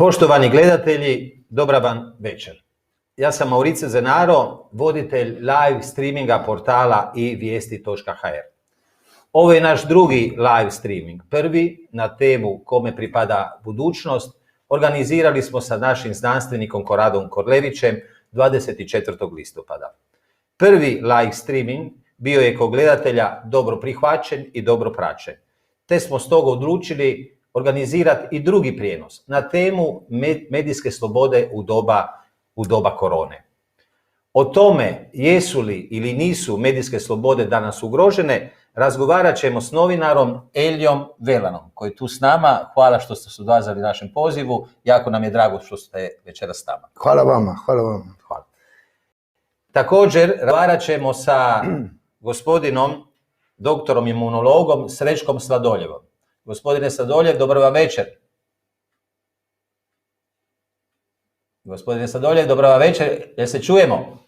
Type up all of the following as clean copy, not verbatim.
Poštovani gledatelji, dobra vam večer. Ja sam Mauricio Zenaro, voditelj live streaminga portala ivijesti.hr. Ovo je naš drugi live streaming. Prvi na temu kome pripada budućnost organizirali smo sa našim znanstvenikom Koradom Korlevićem 24. listopada. Prvi live streaming bio je kod gledatelja dobro prihvaćen i dobro praćen, te smo stoga odlučili organizirati i drugi prijenos na temu medijske slobode u doba korone. O tome jesu li ili nisu medijske slobode danas ugrožene, razgovarat ćemo s novinarom Elijom Velanom, koji je tu s nama. Hvala što ste se odazvali našem pozivu, jako nam je drago što ste večeras s nama. Hvala vama. Hvala. Također, razgovarat ćemo sa gospodinom, doktorom imunologom Srećkom Sladoljevom. Gospodine Sladoljev, dobro vam večer. Gospodine Sladoljev, dobro vam večer. Jel se čujemo?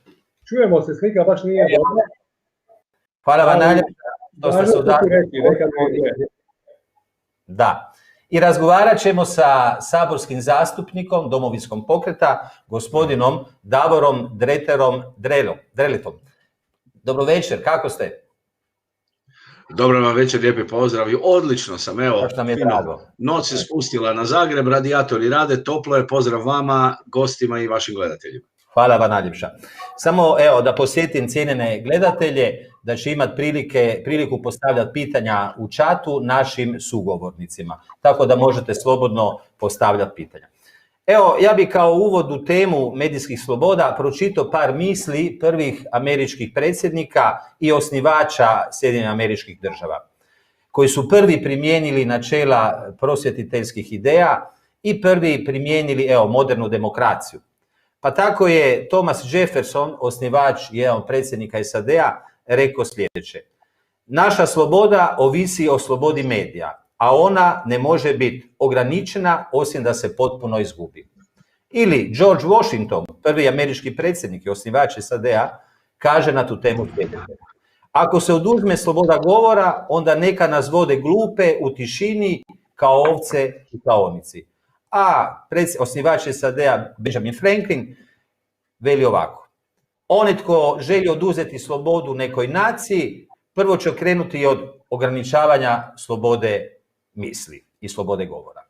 Čujemo se, slika baš nije dobra. Hvala vam najljepša što ste se odazvali. Da. I razgovarat ćemo sa saborskim zastupnikom Domovinskog pokreta, gospodinom Davorom Dreterom Dreletom. Dobro večer, kako ste? Dobro vam večer, lijepi pozdrav i odlično sam, evo, noć se spustila na Zagreb, radijatori rade, toplo je, pozdrav vama, gostima i vašim gledateljima. Hvala vam najljepša. Samo evo da posjetim cijenjene gledatelje da će imati priliku postavljati pitanja u čatu našim sugovornicima, tako da možete slobodno postavljati pitanja. Evo, ja bih kao uvod u temu medijskih sloboda pročitao par misli prvih američkih predsjednika i osnivača Sjedinjenih Američkih Država, koji su prvi primijenili načela prosvjetiteljskih ideja i prvi primijenili modernu demokraciju. Pa tako je Thomas Jefferson, osnivač jedan od predsjednika SAD-a, rekao sljedeće: naša sloboda ovisi o slobodi medija, a ona ne može biti ograničena osim da se potpuno izgubi. Ili George Washington, prvi američki predsjednik i osnivač SAD-a, kaže na tu temu sljedeće: ako se oduzme sloboda govora, onda neka nas vode glupe u tišini kao ovce u klaonici. A osnivač SAD-a Benjamin Franklin veli ovako: onaj tko želi oduzeti slobodu nekoj naciji, prvo će krenuti od ograničavanja slobode misli i slobode govora.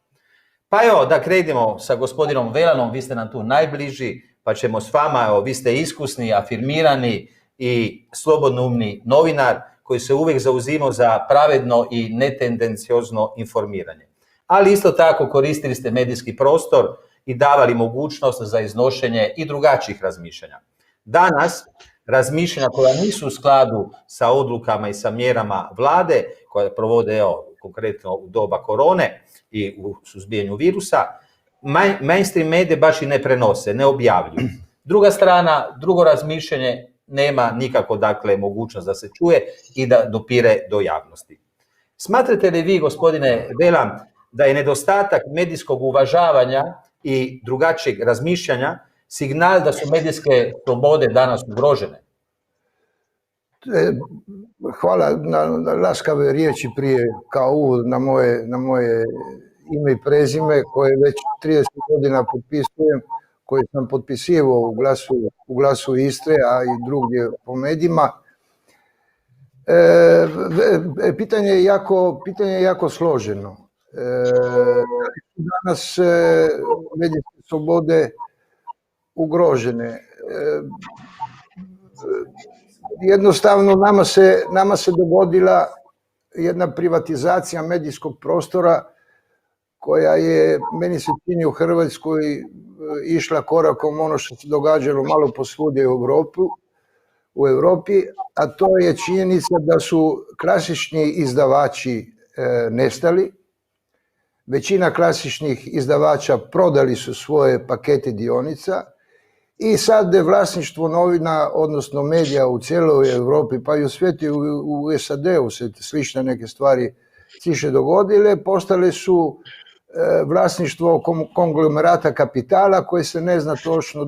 Pa evo, da krenemo sa gospodinom Velanom, vi ste nam tu najbliži, pa ćemo s vama, evo, vi ste iskusni, afirmirani i slobodnoumni novinar koji se uvijek zauzimao za pravedno i netendenciozno informiranje. Ali isto tako koristili ste medijski prostor i davali mogućnost za iznošenje i drugačijih razmišljanja. Danas razmišljanja koja nisu u skladu sa odlukama i sa mjerama vlade, koje provode konkretno u doba korone i u suzbijanju virusa, mainstream medije baš i ne prenose, ne objavljuju. Druga strana, drugo razmišljanje nema nikako mogućnost da se čuje i da dopire do javnosti. Smatrate li vi, gospodine Velan, da je nedostatak medijskog uvažavanja i drugačijeg razmišljanja signal da su medijske slobode danas ugrožene? Hvala na laskave riječi prije kao uvod na moje ime i prezime koje već 30 godina potpisujem, koje sam potpisivao u Glasu Istre, a i drugdje po medijima. Pitanje je jako složeno. Danas medijske slobode ugrožene. Jednostavno nama se dogodila jedna privatizacija medijskog prostora koja je, meni se čini, u Hrvatskoj išla korakom ono što se događalo malo posvudje u Europi, a to je činjenica da su klasični izdavači nestali. Većina klasičnih izdavača prodali su svoje pakete dionica i sad je vlasništvo novina, odnosno medija u cijeloj Europi, pa i u svijetu, u SAD-u se slične neke stvari tiše dogodile, postale su vlasništvo konglomerata kapitala koji se ne zna točno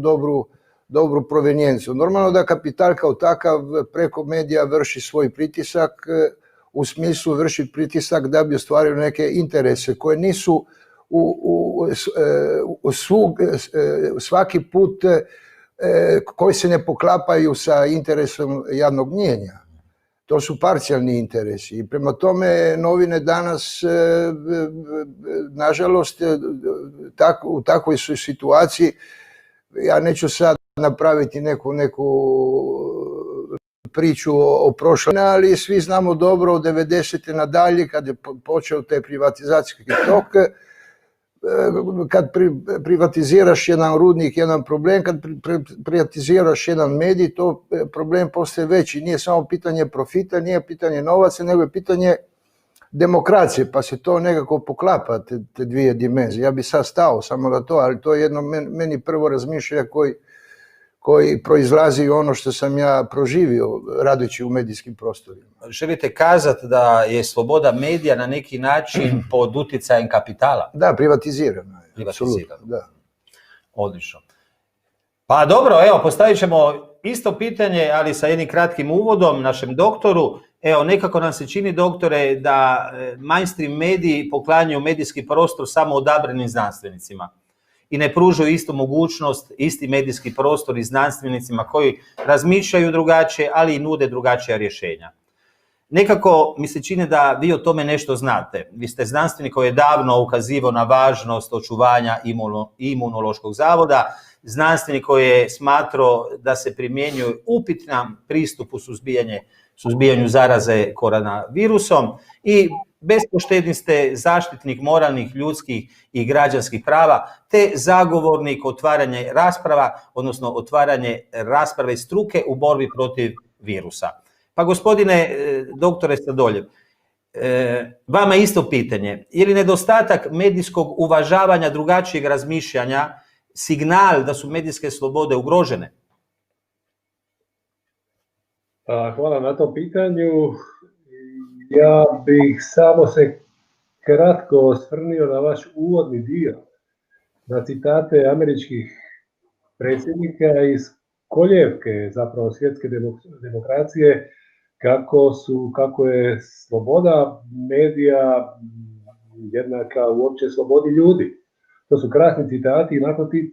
dobru provenijenciju. Normalno da kapital kao takav preko medija vrši svoj pritisak, u smislu vrši pritisak da bi ostvario neke interese koje nisu svaki put koji se ne poklapaju sa interesom javnog mnijenja. To su parcijalni interesi i prema tome novine danas, nažalost, u takvoj su situaciji. Ja neću sad napraviti neku priču o prošlosti, ali svi znamo dobro od 90. nadalje kad je počeo taj privatizacijski tok. Kad privatiziraš jedan rudnik, jedan problem, kad privatiziraš jedan medij, to problem postaje veći. Nije samo pitanje profita, nije pitanje novaca, nego je pitanje demokracije, pa se to nekako poklapa, te dvije dimenzije. Ja bi sad stao samo na to, ali to je jedno meni prvo razmišljanje koji proizlazi ono što sam ja proživio radeći u medijskim prostorima. Želite kazati da je sloboda medija na neki način pod utjecajem kapitala? Da, privatizirana je. Privatizirana. Da. Odlično. Pa dobro, evo, postavit ćemo isto pitanje, ali sa jednim kratkim uvodom našem doktoru. Evo, nekako nam se čini, doktore, da mainstream mediji poklanjaju medijski prostor samo odabranim znanstvenicima i ne pružaju istu mogućnost, isti medijski prostor i znanstvenicima koji razmišljaju drugačije, ali i nude drugačija rješenja. Nekako mi se čini da vi o tome nešto znate. Vi ste znanstvenik koji je davno ukazivao na važnost očuvanja Imunološkog zavoda, znanstvenik koji je smatrao da se primjenjuje upitan pristup u suzbijanju zaraze koronavirusom i bespoštedni ste zaštitnik moralnih, ljudskih i građanskih prava, te zagovornik otvaranja rasprava, odnosno otvaranje rasprave struke u borbi protiv virusa. Pa gospodine doktore Sladoljev, vama isto pitanje. Je li nedostatak medijskog uvažavanja drugačijeg razmišljanja signal da su medijske slobode ugrožene? Hvala na tom pitanju. Ja bih samo se kratko osvrnio na vaš uvodni dio, na citate američkih predsjednika iz kolijevke zapravo svjetske demokracije, kako je sloboda medija jednaka uopće slobodi ljudi. To su krasni citati i nakon tih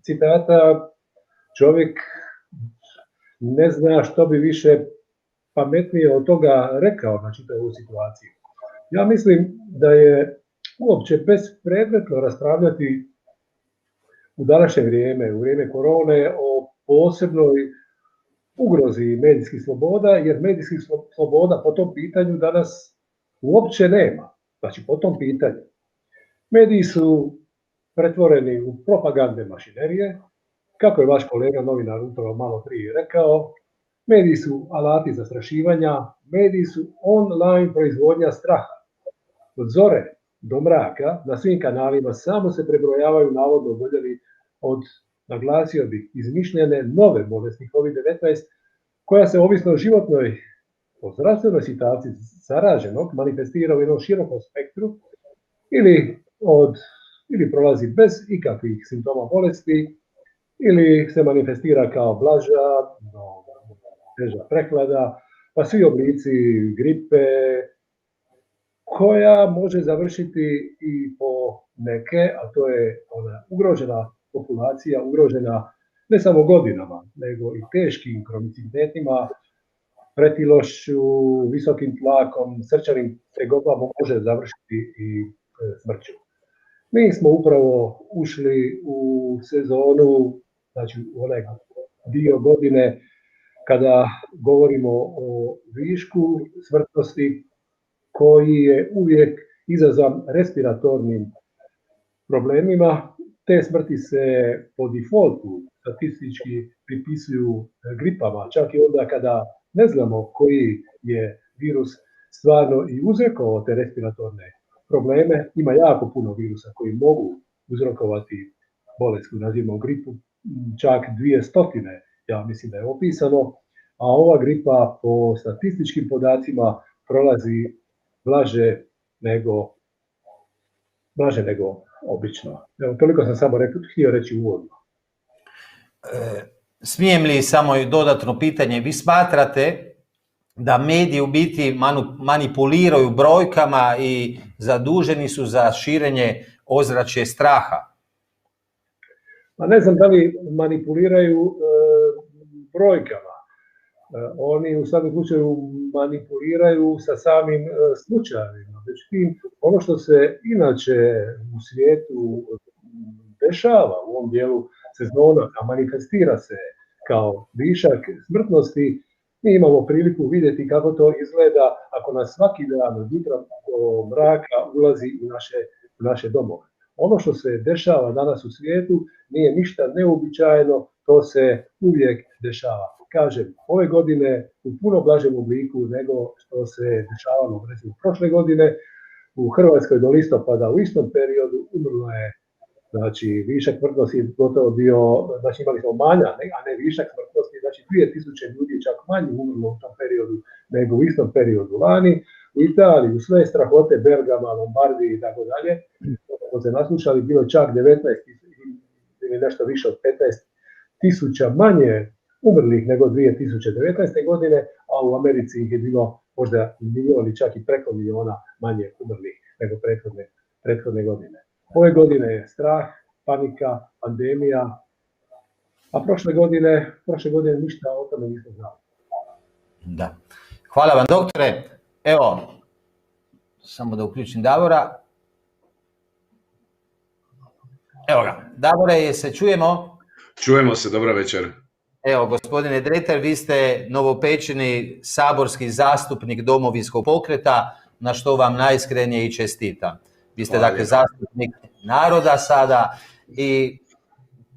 citata čovjek ne zna što bi više pametnije od toga rekao na čitavu situaciju. Ja mislim da je uopće bespredmetno raspravljati u današnje vrijeme, u vrijeme korone, o posebnoj ugrozi medijskih sloboda, jer medijskih sloboda po tom pitanju danas uopće nema. Znači, po tom pitanju. Mediji su pretvoreni u propagandne mašinerije, kako je vaš kolega novinar upravo malo prije rekao. Mediji su alati zastrašivanja, mediji su online proizvodnja straha. Od zore do mraka na svim kanalima samo se prebrojavaju navodno oboljeli od, naglasio bih, izmišljene nove bolesti COVID-19, koja se ovisno o životnoj, o zdravstvenoj situaciji zaraženog manifestira u jednom širokom spektru ili prolazi bez ikakvih simptoma bolesti, ili se manifestira kao blaža, teža prehlada, pa svi oblici gripe, koja može završiti i po neke, a to je ona ugrožena populacija, ugrožena ne samo godinama, nego i teškim kronicitetima, pretilošću, visokim tlakom, srčanim tegobama, može završiti i smrću. Mi smo upravo ušli u sezonu, znači u onaj dio godine kada govorimo o višku smrtnosti koji je uvijek izazvan respiratornim problemima. Te smrti se po defaultu statistički pripisuju gripama, čak i onda kada ne znamo koji je virus stvarno i uzrokovao te respiratorne probleme. Ima jako puno virusa koji mogu uzrokovati bolest koju nazivamo gripu, čak 200, ja mislim da je opisano, a ova gripa po statističkim podacima prolazi blaže nego obično. Evo, toliko sam samo htio reći uvodno. Smijem li samo dodatno pitanje? Vi smatrate da mediji u biti manipuliraju brojkama i zaduženi su za širenje ozračje straha? Pa ne znam da li manipuliraju brojkama. Oni u svakom slučaju manipuliraju sa samim slučajevima. Međutim, ono što se inače u svijetu dešava u ovom dijelu sezona, a manifestira se kao višak smrtnosti, mi imamo priliku vidjeti kako to izgleda ako nas svaki dan od jutra do mraka ulazi u naše domove. Ono što se dešava danas u svijetu nije ništa neuobičajeno, to se uvijek dešava. Kažem, ove godine u puno blažem obliku nego što se dešavalo recimo prošle godine. U Hrvatskoj do listopada u istom periodu umrlo je, znači, višak smrtnosti gotovo bio, znači imali smo manja, a ne višak smrtnosti, znači 2000 ljudi čak manje umrlo u tom periodu nego u istom periodu lani. U Italiji, u sve strahote Bergama, Lombardiji i tako dalje, smo se naslušali, bilo čak 19 ili nešto više od 15.000 manje umrlih nego 2019. godine, a u Americi ih je bilo možda milion ili čak i preko miliona manje umrlih nego prethodne godine. Ove godine je strah, panika, pandemija, a prošle godine ništa o tome nismo znali. Da. Hvala vam, doktore. Evo, samo da uključim Davora. Evo ga. Davore, se čujemo? Čujemo se, dobra večer. Evo, gospodine Dretar, vi ste novopečeni saborski zastupnik Domovinskog pokreta, na što vam najiskrenije i čestitam. Vi ste, dakle, zastupnik naroda sada i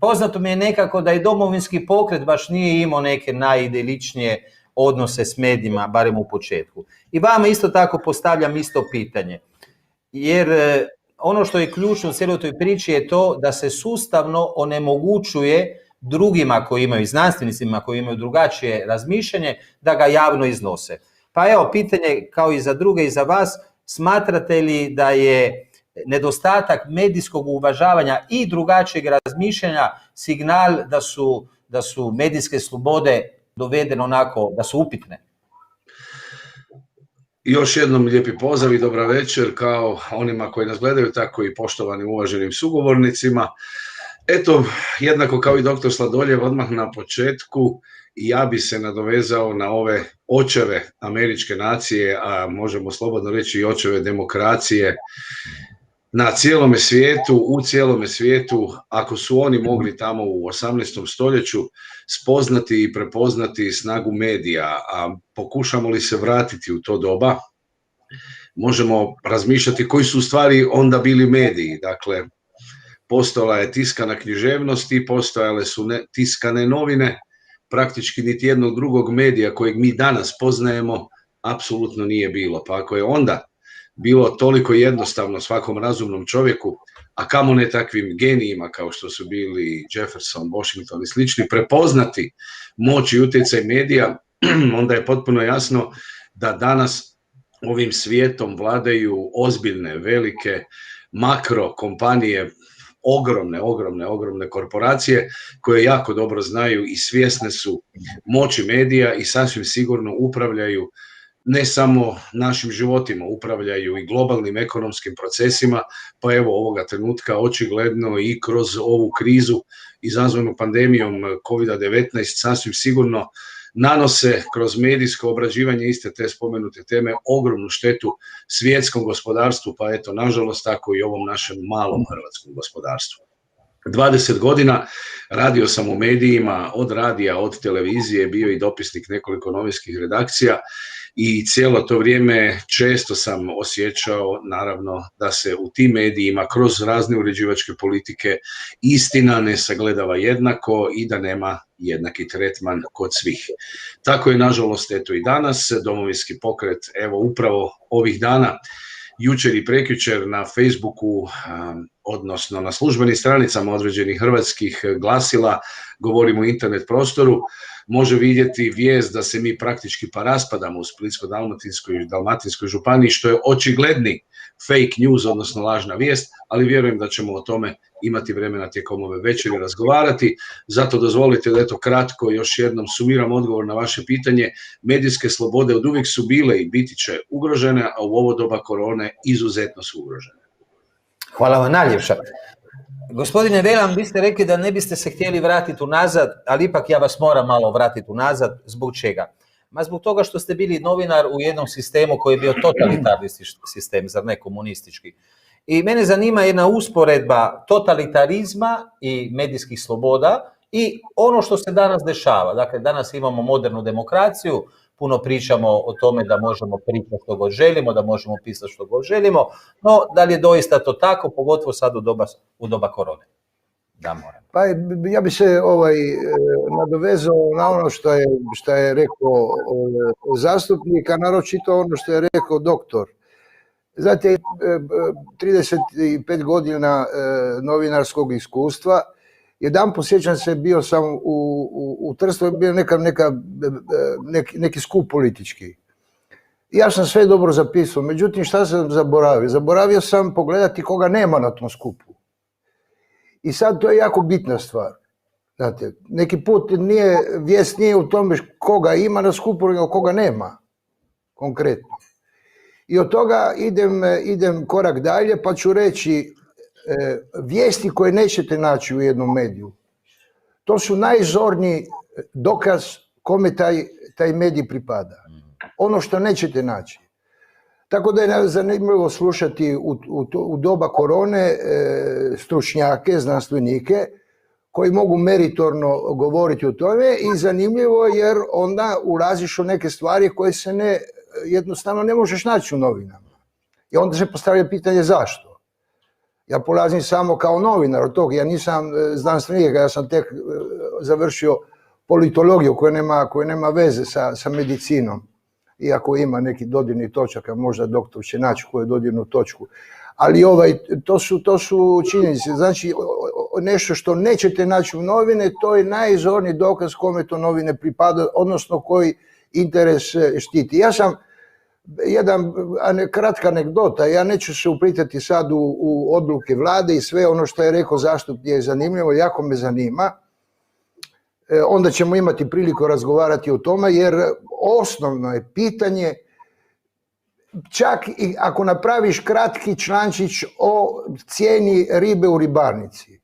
poznato mi je nekako da i Domovinski pokret baš nije imao neke najidiličnije odnose s medijima, barem u početku. I vama isto tako postavljam isto pitanje, jer ono što je ključno u cijeloj toj priči je to da se sustavno onemogućuje drugima koji imaju, znanstvenicima koji imaju drugačije razmišljanje, da ga javno iznose. Pa evo, pitanje kao i za druge i za vas, smatrate li da je nedostatak medijskog uvažavanja i drugačijeg razmišljanja signal da su medijske slobode dovedene onako, da su upitne? Još jednom lijepi pozdrav i dobra večer kao onima koji nas gledaju, tako i poštovanim uvaženim sugovornicima. Eto, jednako kao i doktor Sladoljev, odmah na početku ja bi se nadovezao na ove očeve američke nacije, a možemo slobodno reći i očeve demokracije na cijelome svijetu, u cijelome svijetu. Ako su oni mogli tamo u 18. stoljeću spoznati i prepoznati snagu medija, a pokušamo li se vratiti u to doba, možemo razmišljati koji su u stvari onda bili mediji. Dakle, postojala je tiskana književnost i postojale su tiskane novine, praktički niti jednog drugog medija kojeg mi danas poznajemo apsolutno nije bilo. Pa ako je onda bilo toliko jednostavno svakom razumnom čovjeku, a kamo ne takvim genijima kao što su bili Jefferson, Washington i slični, prepoznati moć i utjecaj medija, onda je potpuno jasno da danas ovim svijetom vladaju ozbiljne, velike makro kompanije, ogromne korporacije koje jako dobro znaju i svjesne su moći medija i sasvim sigurno upravljaju ne samo našim životima, upravljaju i globalnim ekonomskim procesima, pa evo ovoga trenutka očigledno i kroz ovu krizu izazvanu pandemijom COVID-19 sasvim sigurno nanose kroz medijsko obrađivanje iste te spomenute teme ogromnu štetu svjetskom gospodarstvu, pa eto, nažalost, tako i ovom našem malom hrvatskom gospodarstvu. 20 godina radio sam u medijima, od radija, od televizije, bio i dopisnik nekoliko novinskih redakcija i cijelo to vrijeme često sam osjećao, naravno, da se u tim medijima kroz razne uređivačke politike istina ne sagledava jednako i da nema jednaki tretman kod svih. Tako je, nažalost, eto i danas. Domovinski pokret, evo upravo ovih dana, jučer i prekjučer na Facebooku, odnosno na službenim stranicama određenih hrvatskih glasila, govorimo o internet prostoru, može vidjeti vijest da se mi praktički pa raspadamo u Splitsko-dalmatinskoj i Dalmatinskoj županiji, što je očigledni fake news, odnosno lažna vijest, ali vjerujem da ćemo o tome imati vremena tijekom ove večeri razgovarati. Zato dozvolite da eto kratko još jednom sumiram odgovor na vaše pitanje. Medijske slobode oduvijek su bile i biti će ugrožene, a u ovo doba korone izuzetno su ugrožene. Hvala vam najljepša. Gospodine Velan, vi ste rekli da ne biste se htjeli vratiti unazad, ali ipak ja vas moram malo vratiti unazad. Zbog čega? Ma zbog toga što ste bili novinar u jednom sistemu koji je bio totalitarni sistem, zar ne komunistički. I mene zanima jedna usporedba totalitarizma i medijskih sloboda i ono što se danas dešava. Dakle, danas imamo modernu demokraciju, puno pričamo o tome da možemo pričati što god želimo, da možemo pisati što god želimo, no da li je doista to tako, pogotovo sad u doba korone? Da, moram. Pa ja bi se nadovezao na ono što je rekao zastupnik, a naročito ono što je rekao doktor. Znate, 35 godina novinarskog iskustva, jedanput sjećam se, bio sam u Trstu, bio neki skup politički. Ja sam sve dobro zapisao, međutim šta sam zaboravio? Zaboravio sam pogledati koga nema na tom skupu. I sad to je jako bitna stvar. Znate, neki put vijest nije u tome koga ima na skupu, nego koga nema konkretno. I od toga idem korak dalje, pa ću reći vijesti koje nećete naći u jednom mediju. To su najzorniji dokaz kome taj medij pripada. Ono što nećete naći. Tako da je zanimljivo slušati u doba korone stručnjake, znanstvenike, koji mogu meritorno govoriti o tome, i zanimljivo jer onda ulaziš u neke stvari koje se jednostavno ne možeš naći u novinama. I onda se postavlja pitanje zašto. Ja polazim samo kao novinar od toga, ja nisam znanstvenik, ja sam tek završio politologiju koja nema veze sa medicinom. Iako ima neki dodirnih točaka, možda doktor će naći koju dodirnu točku. Ali to su činjenice. Znači, nešto što nećete naći u novine, to je najzorniji dokaz kome to novine pripada, odnosno koji interes štiti. Ja sam kratka anegdota, ja neću se uplitati sad u odluke vlade i sve ono što je rekao zastupnik je zanimljivo, jako me zanima. Onda ćemo imati priliku razgovarati o tome, jer osnovno je pitanje, čak i ako napraviš kratki člančić o cijeni ribe u ribarnici,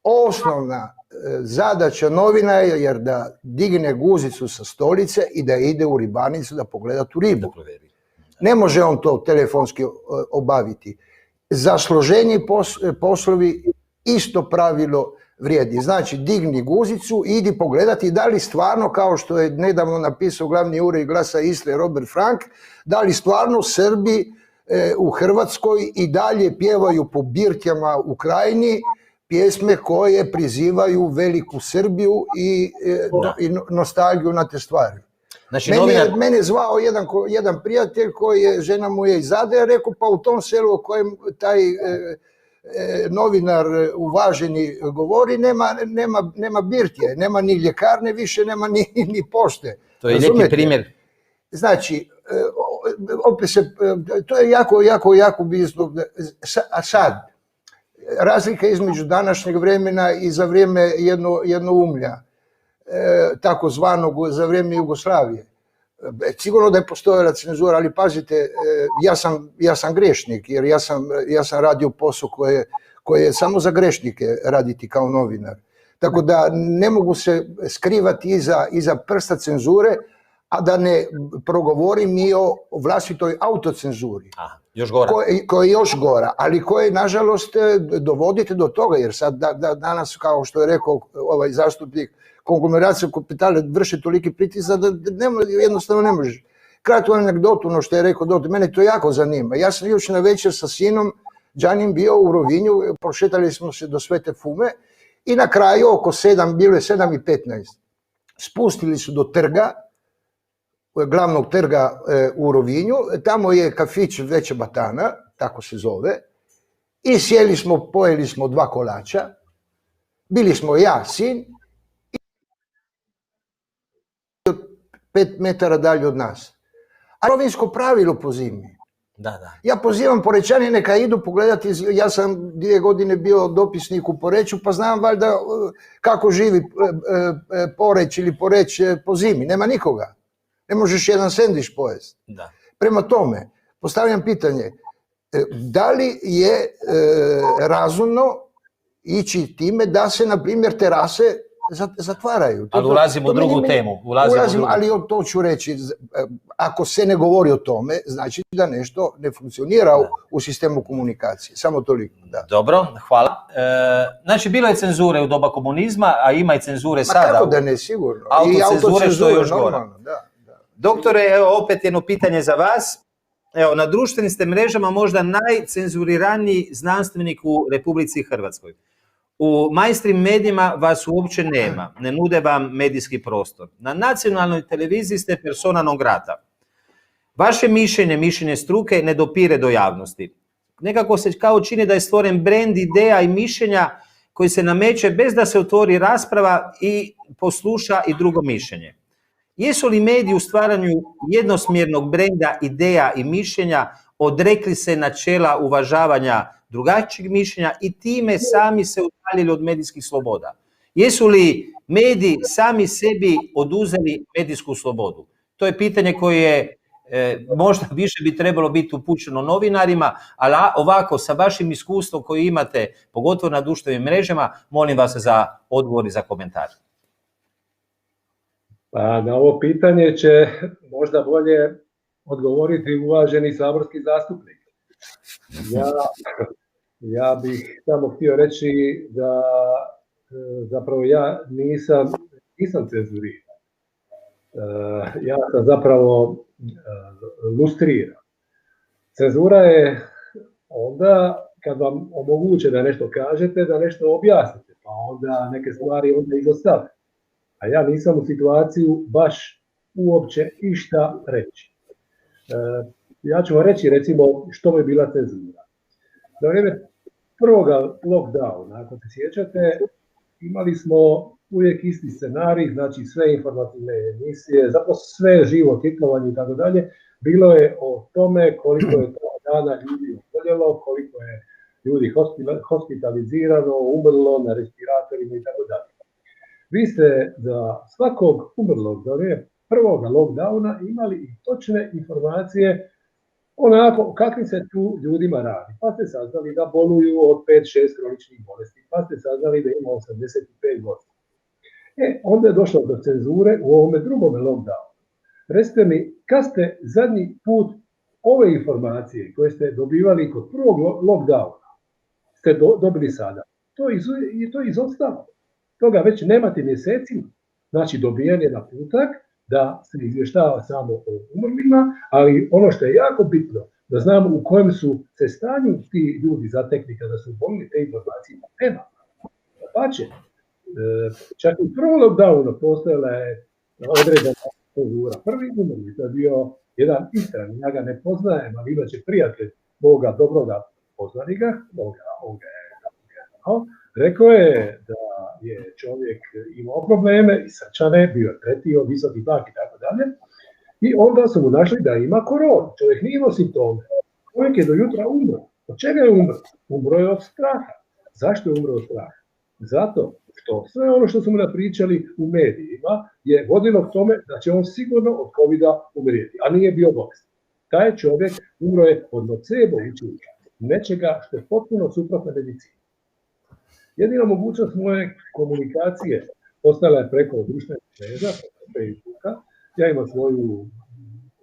osnovna zadaća novina je jer da digne guzicu sa stolice i da ide u ribarnicu da pogleda tu ribu. Ne može on to telefonski obaviti. Za složeni poslovi isto pravilo vrijedi. Znači, digni guzicu i idi pogledati da li stvarno, kao što je nedavno napisao glavni ured Glasa Istre Robert Frank, da li stvarno Srbi u Hrvatskoj i dalje pjevaju po birtjama u Krajini pjesme koje prizivaju veliku Srbiju i nostalgiju na te stvari. Znači, mene je zvao jedan prijatelj koji je, žena mu je iz Zadra, rekao pa u tom selu o kojem taj novinar uvaženi govori, nema birtje, nema ni ljekarne više, nema ni pošte. To je lijepi primjer. Znači, opet to je jako bitno. A sad, razlika između današnjeg vremena i za vrijeme jednoumlja, takozvanog za vrijeme Jugoslavije. Sigurno da je postojala cenzura, ali pazite, ja sam grešnik, jer ja sam radio posao koje je samo za grešnike raditi kao novinar. Tako da ne mogu se skrivati iza prsta cenzure, a da ne progovorim i o vlastitoj autocenzuri. Još gora. Koja je još gora, ali koje, nažalost, dovodite do toga, jer sad danas, kao što je rekao ovaj zastupnik, konglomeracija kapitala vrše toliki pritisak da jednostavno ne možeš. Kratku anegdotu, ono što je rekao doktor, mene to jako zanima. Ja sam jučer na večer sa sinom Đanim bio u Rovinju, prošetali smo se do Svete Fume i na kraju oko 7, bilo je 7:15, spustili su do trga, glavnog trga u Rovinju, tamo je kafić Veća Batana, tako se zove, i sjeli smo, pojeli smo 2 kolača, bili smo ja, sin, 5 metara dalje od nas. A rovinjsko pravilo po zimi. Ja pozivam Porečane neka idu pogledati, ja sam 2 godine bio dopisnik u Poreču, pa znam valjda kako živi Poreć ili Poreć po zimi. Nema nikoga. Ne možeš jedan sendvič pojesti. Prema tome, postavljam pitanje, Da li je razumno ići time da se, na primjer, terase zatvaraju? Ali ulazimo u drugu temu. Ali to ću reći. Ako se ne govori o tome, znači da nešto ne funkcionira u sistemu komunikacije. Samo toliko. Da. Dobro, hvala. Znači, bilo je cenzure u doba komunizma, a ima i cenzure sada. Kako da ne, sigurno. Autocenzure, što je još gore. Da. Doktore, evo opet jedno pitanje za vas. Evo, na društvenim ste mrežama možda najcenzuriraniji znanstvenik u Republici Hrvatskoj. U mainstream medijima vas uopće nema, ne nude vam medijski prostor. Na nacionalnoj televiziji ste persona non grata. Vaše mišljenje struke ne dopire do javnosti. Nekako se kao čini da je stvoren brend ideja i mišljenja koji se nameće bez da se otvori rasprava i posluša i drugo mišljenje. Jesu li mediji u stvaranju jednosmjernog brenda ideja i mišljenja odrekli se načela uvažavanja drugačijeg mišljenja i time sami se udaljili od medijskih sloboda? Jesu li mediji sami sebi oduzeli medijsku slobodu? To je pitanje koje možda više bi trebalo biti upućeno novinarima, ali ovako, sa vašim iskustvom koji imate, pogotovo na društvenim mrežama, molim vas za odgovor i za komentar. Pa na ovo pitanje će možda bolje odgovoriti uvaženi saborski zastupnik. Ja bih samo htio reći da zapravo ja nisam cenzuriran. Ja sam zapravo lustriran. Cenzura je onda kad vam omoguće da nešto kažete, da nešto objasnite, pa onda neke stvari onda izostave. A ja nisam u situaciju baš uopće išta reći. Ja ću vam reći, recimo, što bi bila cenzura. Za vrijeme prvoga lockdowna, ako se sjećate, imali smo uvijek isti scenarij, znači sve informativne emisije, zapravo sve živo titlovanje i tako dalje, bilo je o tome koliko je tog dana ljudi oboljelo, koliko je ljudi hospitalizirano, umrlo na respiratorima i tako dalje. Vi ste za svakog umrlog za vrijeme prvoga lockdowna imali i točne informacije onako kakvi se tu ljudima radi. Pa ste saznali da boluju od 5-6 kroničnih bolesti, pa ste saznali da ima 85 godina. Onda je došlo do cenzure u ovome drugome lockdownu. Recite mi, kad ste zadnji put ove informacije koje ste dobivali kod prvog lockdowna ste dobili sada? To je izostalo. Toga već nemate mjesecima. Znači, dobijen je naputak da se izvještava samo o umrlima, ali ono što je jako bitno, da znamo u kojem su se stanju ti ljudi zatekli kada su bolili, te informacije nema. Pače, čak i prvo lockdownu postojala je određena cenzura. Prvi umrli, to je bio jedan Istran, ja ga ne poznajem, ali inače prijatelj moga dobroga poznanika, rekao je da je čovjek imao probleme i srčane, bio je pretio, visoki tlak i tako dalje. I onda su mu našli da ima koronu. Čovjek nije imao simptome. Čovjek je do jutra umro. Od čega je umro? Umro je od straha. Zašto je umro od straha? Zato što sve ono što su mu napričali u medijima je vodilo k tome da će on sigurno od covida umrijeti, a nije bio bolestan. Taj čovjek umro je od nocebo učinka, nečega što je potpuno suprotno medicini. Jedina mogućnost moje komunikacije ostala je preko društvenih mreža, preko Facebooka. Ja imam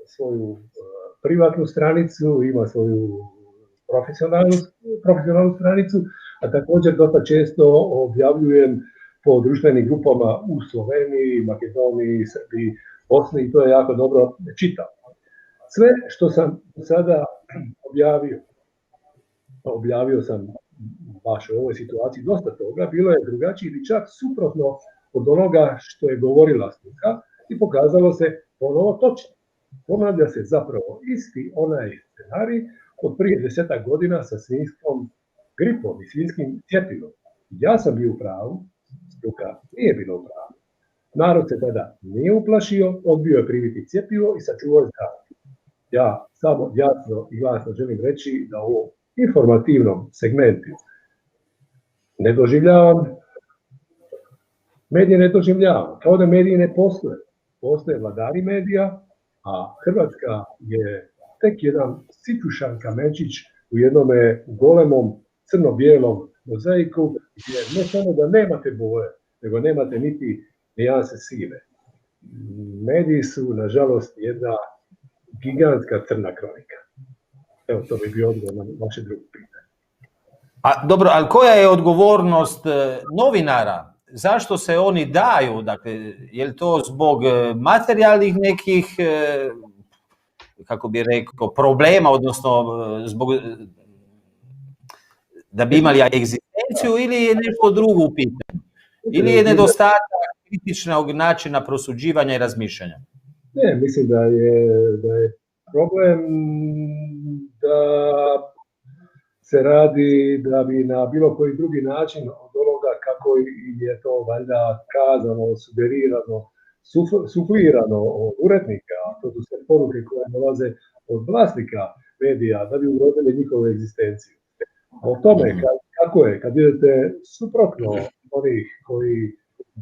svoju privatnu stranicu, imam svoju profesionalnu stranicu, a također dosta često objavljujem po društvenim grupama u Sloveniji, Makedoniji, Srbiji, Bosni i to je jako dobro čitam. Sve što sam sada objavio sam baš u ovoj situaciji dosta toga, bilo je drugačije ili čak suprotno od onoga što je govorila struka i pokazalo se ponovo točno. Ponavlja se zapravo isti onaj scenarij od prije 10 godina sa svinjskom gripom i svinjskim cjepivom. Ja sam bio u pravu, struka nije bila u pravu. Narod se tada nije uplašio, odbio je primiti cjepivo i sačuvao je zdravlje. Ja samo jasno i glasno želim reći da u informativnom segmentu ne doživljavam, medije ne doživljavam, kao da mediji ne postoje. Postoje vladari medija, a Hrvatska je tek jedan sitrušan kamenčić u jednome golemom crno-bijelom mozaiku, gdje ne samo da nemate boje, nego nemate niti nijanse sive. Mediji su, nažalost, jedna gigantska crna kronika. Evo, to bi bio odgovor na vaše drugo pitanje. A dobro, ali koja je odgovornost novinara? Zašto se oni daju? Dakle, je li to zbog materijalnih nekih, kako bi rekao, problema, odnosno zbog da bi imali egzistenciju, ili je nešto drugo u pitanju? Ili je nedostatak kritičnog načina prosuđivanja i razmišljanja? Ne, mislim da je problem da se radi da bi na bilo koji drugi način od onoga kako je to valjda kazano, sugerirano, suflirano od urednika, a to su sve poruke koje dolaze od vlasnika medija, da bi ugrozili njihovu egzistenciju. A o tome kako je, kad idete suprotno onih koji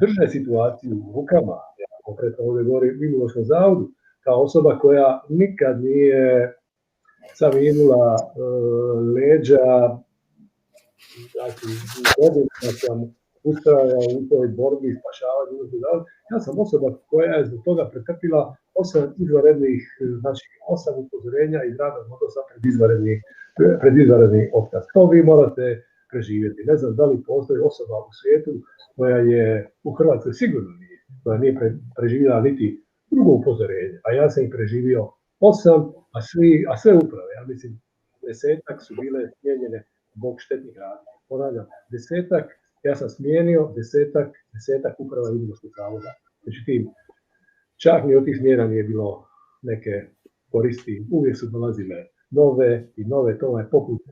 drže situaciju u rukama, ja konkretno ovdje govorim o Imunološkom zavodu, kao osoba koja nikad nije savinula leđa, znači godinama sam ustrajao u toj borbi i spašavanju, ja sam osoba koja je zbog toga pretrpila 8 izvanrednih, znači 8 upozorenja i radnog odnosa pred izvanredni otkaz. To vi morate preživjeti. Ne znam da li postoji osoba u svijetu koja je u Hrvatskoj sigurno nije, koja nije preživjela niti drugo upozorenje, a ja sam ih preživio 8, a sve uprave, ja mislim, 10 su bile smijenjene zbog štetnih radnji. Ponavljam, 10, ja sam smijenio 10 uprava Imunološkog zavoda. Međutim, čak ni od tih smjena nije bilo neke koristi, uvijek su dolazile nove i nove, to je poput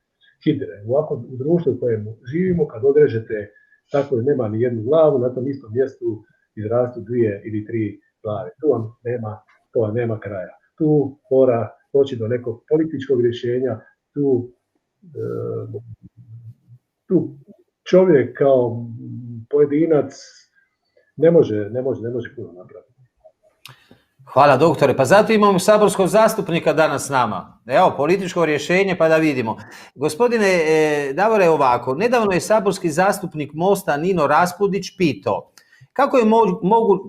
hidre. U društvu u kojem živimo, kad odrežete tako da nema ni jednu glavu, na tom istom mjestu izrastu 2 ili 3 glave. Tu vam nema kraja. Tu mora doći do nekog političkog rješenja, tu čovjek kao pojedinac ne može puno napraviti. Hvala doktore, pa zato imamo saborskog zastupnika danas s nama. Evo, političko rješenje pa da vidimo. Gospodine Davore, ovako, nedavno je saborski zastupnik Mosta Nino Raspudić pitao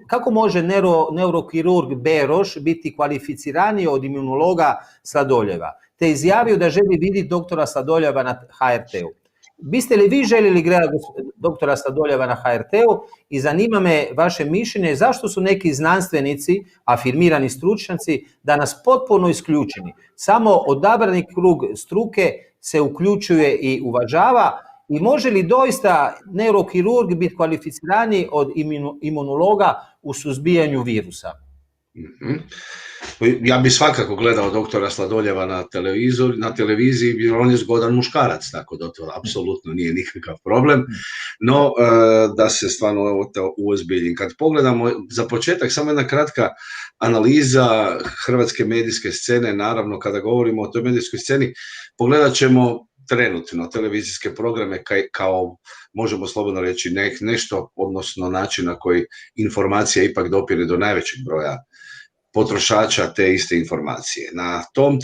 kako može neurokirurg Beroš biti kvalificiraniji od imunologa Sladoljeva, te izjavio da želi vidjeti doktora Sladoljeva na HRT-u. Biste li vi željeli gledati doktora Sladoljeva na HRT-u i zanima me vaše mišljenje zašto su neki znanstvenici, afirmirani stručnjaci, danas potpuno isključeni. Samo odabrani krug struke se uključuje i uvažava i može li doista neurokirurg biti kvalificiraniji od imunologa u suzbijanju virusa? Ja bi svakako gledao doktora Sladoljeva na televiziji, jer on je zgodan muškarac, tako da to apsolutno nije nikakav problem. No, da se stvarno uozbiljim. Kad pogledamo, za početak, samo jedna kratka analiza hrvatske medijske scene, naravno kada govorimo o toj medijskoj sceni, pogledat ćemo trenutno televizijske programe kao, možemo slobodno reći, nešto, odnosno način na koji informacija ipak dopire do najvećeg broja potrošača te iste informacije. Na tom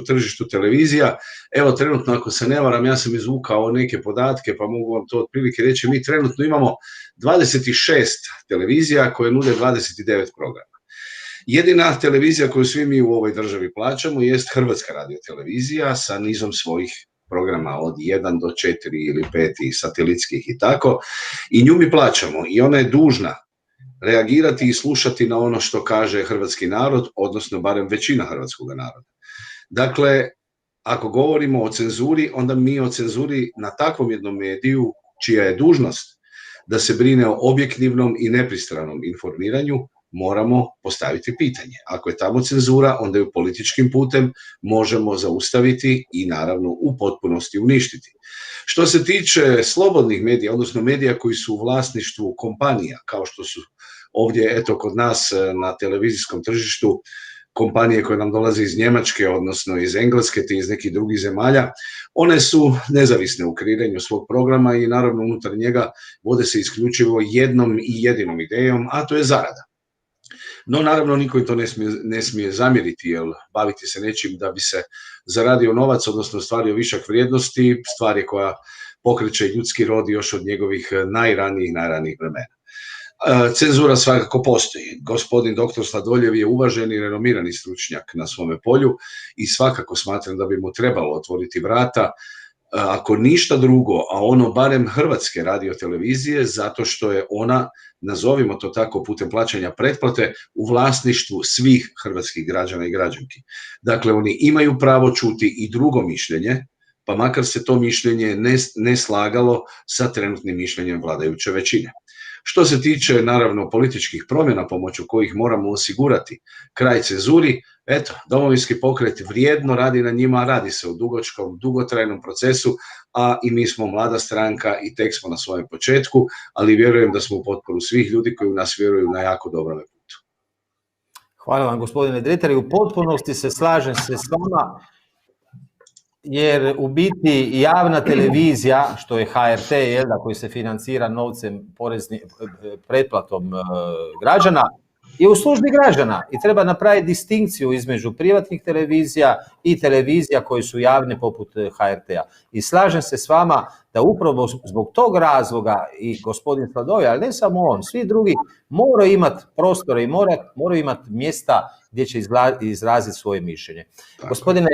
tržištu televizija, evo trenutno, ako se ne varam, ja sam izvukao neke podatke, pa mogu vam to otprilike reći, mi trenutno imamo 26 televizija koje nude 29 programa. Jedina televizija koju svi mi u ovoj državi plaćamo jest Hrvatska radiotelevizija sa nizom svojih programa od 1 do 4 ili 5 i satelitskih i tako, i nju mi plaćamo i ona je dužna reagirati i slušati na ono što kaže hrvatski narod, odnosno barem većina hrvatskog naroda. Dakle, ako govorimo o cenzuri, onda mi o cenzuri na takvom jednom mediju, čija je dužnost da se brine o objektivnom i nepristranom informiranju, moramo postaviti pitanje. Ako je tamo cenzura, onda ju političkim putem možemo zaustaviti i naravno u potpunosti uništiti. Što se tiče slobodnih medija, odnosno medija koji su u vlasništvu kompanija, kao što su ovdje, eto, kod nas na televizijskom tržištu, kompanije koje nam dolaze iz Njemačke, odnosno iz Engleske te iz nekih drugih zemalja, one su nezavisne u kreiranju svog programa i naravno unutar njega vode se isključivo jednom i jedinom idejom, a to je zarada. No, naravno, niko im to ne smije zamjeriti, jer baviti se nečim da bi se zaradio novac, odnosno stvario višak vrijednosti, stvar je koja pokreće ljudski rod još od njegovih najranijih vremena. Cenzura svakako postoji. Gospodin dr. Sladoljev je uvaženi i renomirani stručnjak na svome polju i svakako smatram da bi mu trebalo otvoriti vrata, ako ništa drugo, a ono barem Hrvatske radiotelevizije, zato što je ona, nazovimo to tako, putem plaćanja pretplate u vlasništvu svih hrvatskih građana i građanki. Dakle, oni imaju pravo čuti i drugo mišljenje, pa makar se to mišljenje ne slagalo sa trenutnim mišljenjem vladajuće većine. Što se tiče, naravno, političkih promjena pomoću kojih moramo osigurati kraj cenzuri, eto, Domovinski pokret vrijedno radi na njima, radi se o dugotrajnom procesu, a i mi smo mlada stranka i tek smo na svojem početku, ali vjerujem da smo u potporu svih ljudi koji u nas vjeruju na jako dobrom putu. Hvala vam, gospodine Dretar, i u potpunosti se slažem se s vama, jer u biti javna televizija, što je HRT, koji se financira novcem pretplatom građana, je u službi građana i treba napraviti distinkciju između privatnih televizija i televizija koje su javne poput HRT-a. I slažem se s vama da upravo zbog tog razloga i gospodin Sladoljev, ali ne samo on, svi drugi moraju imati prostore i moraju imati mjesta gdje će izraziti svoje mišljenje. Tako. Gospodine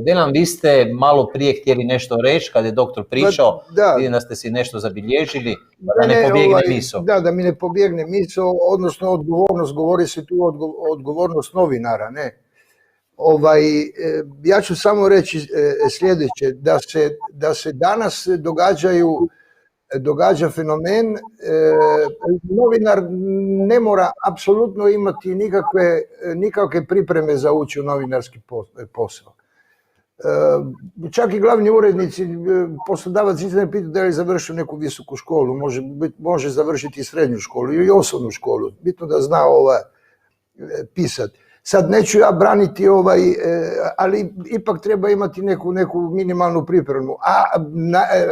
Delan, vi ste malo prije htjeli nešto reći kad je doktor pričao, vidim da ste si nešto zabilježili, da ne pobjegne misao. Da mi ne pobjegne misao, odnosno odgovornost, govori se tu odgovornost novinara, ne. Ja ću samo reći sljedeće, da se danas događa fenomen, novinar ne mora apsolutno imati nikakve pripreme za ući u novinarski posao. Čak i glavni urednici, poslodavac ne pita da li je završio neku visoku školu, može završiti i srednju školu ili osnovnu školu, bitno da zna pisati. Sad neću ja braniti ali ipak treba imati neku minimalnu pripremu. A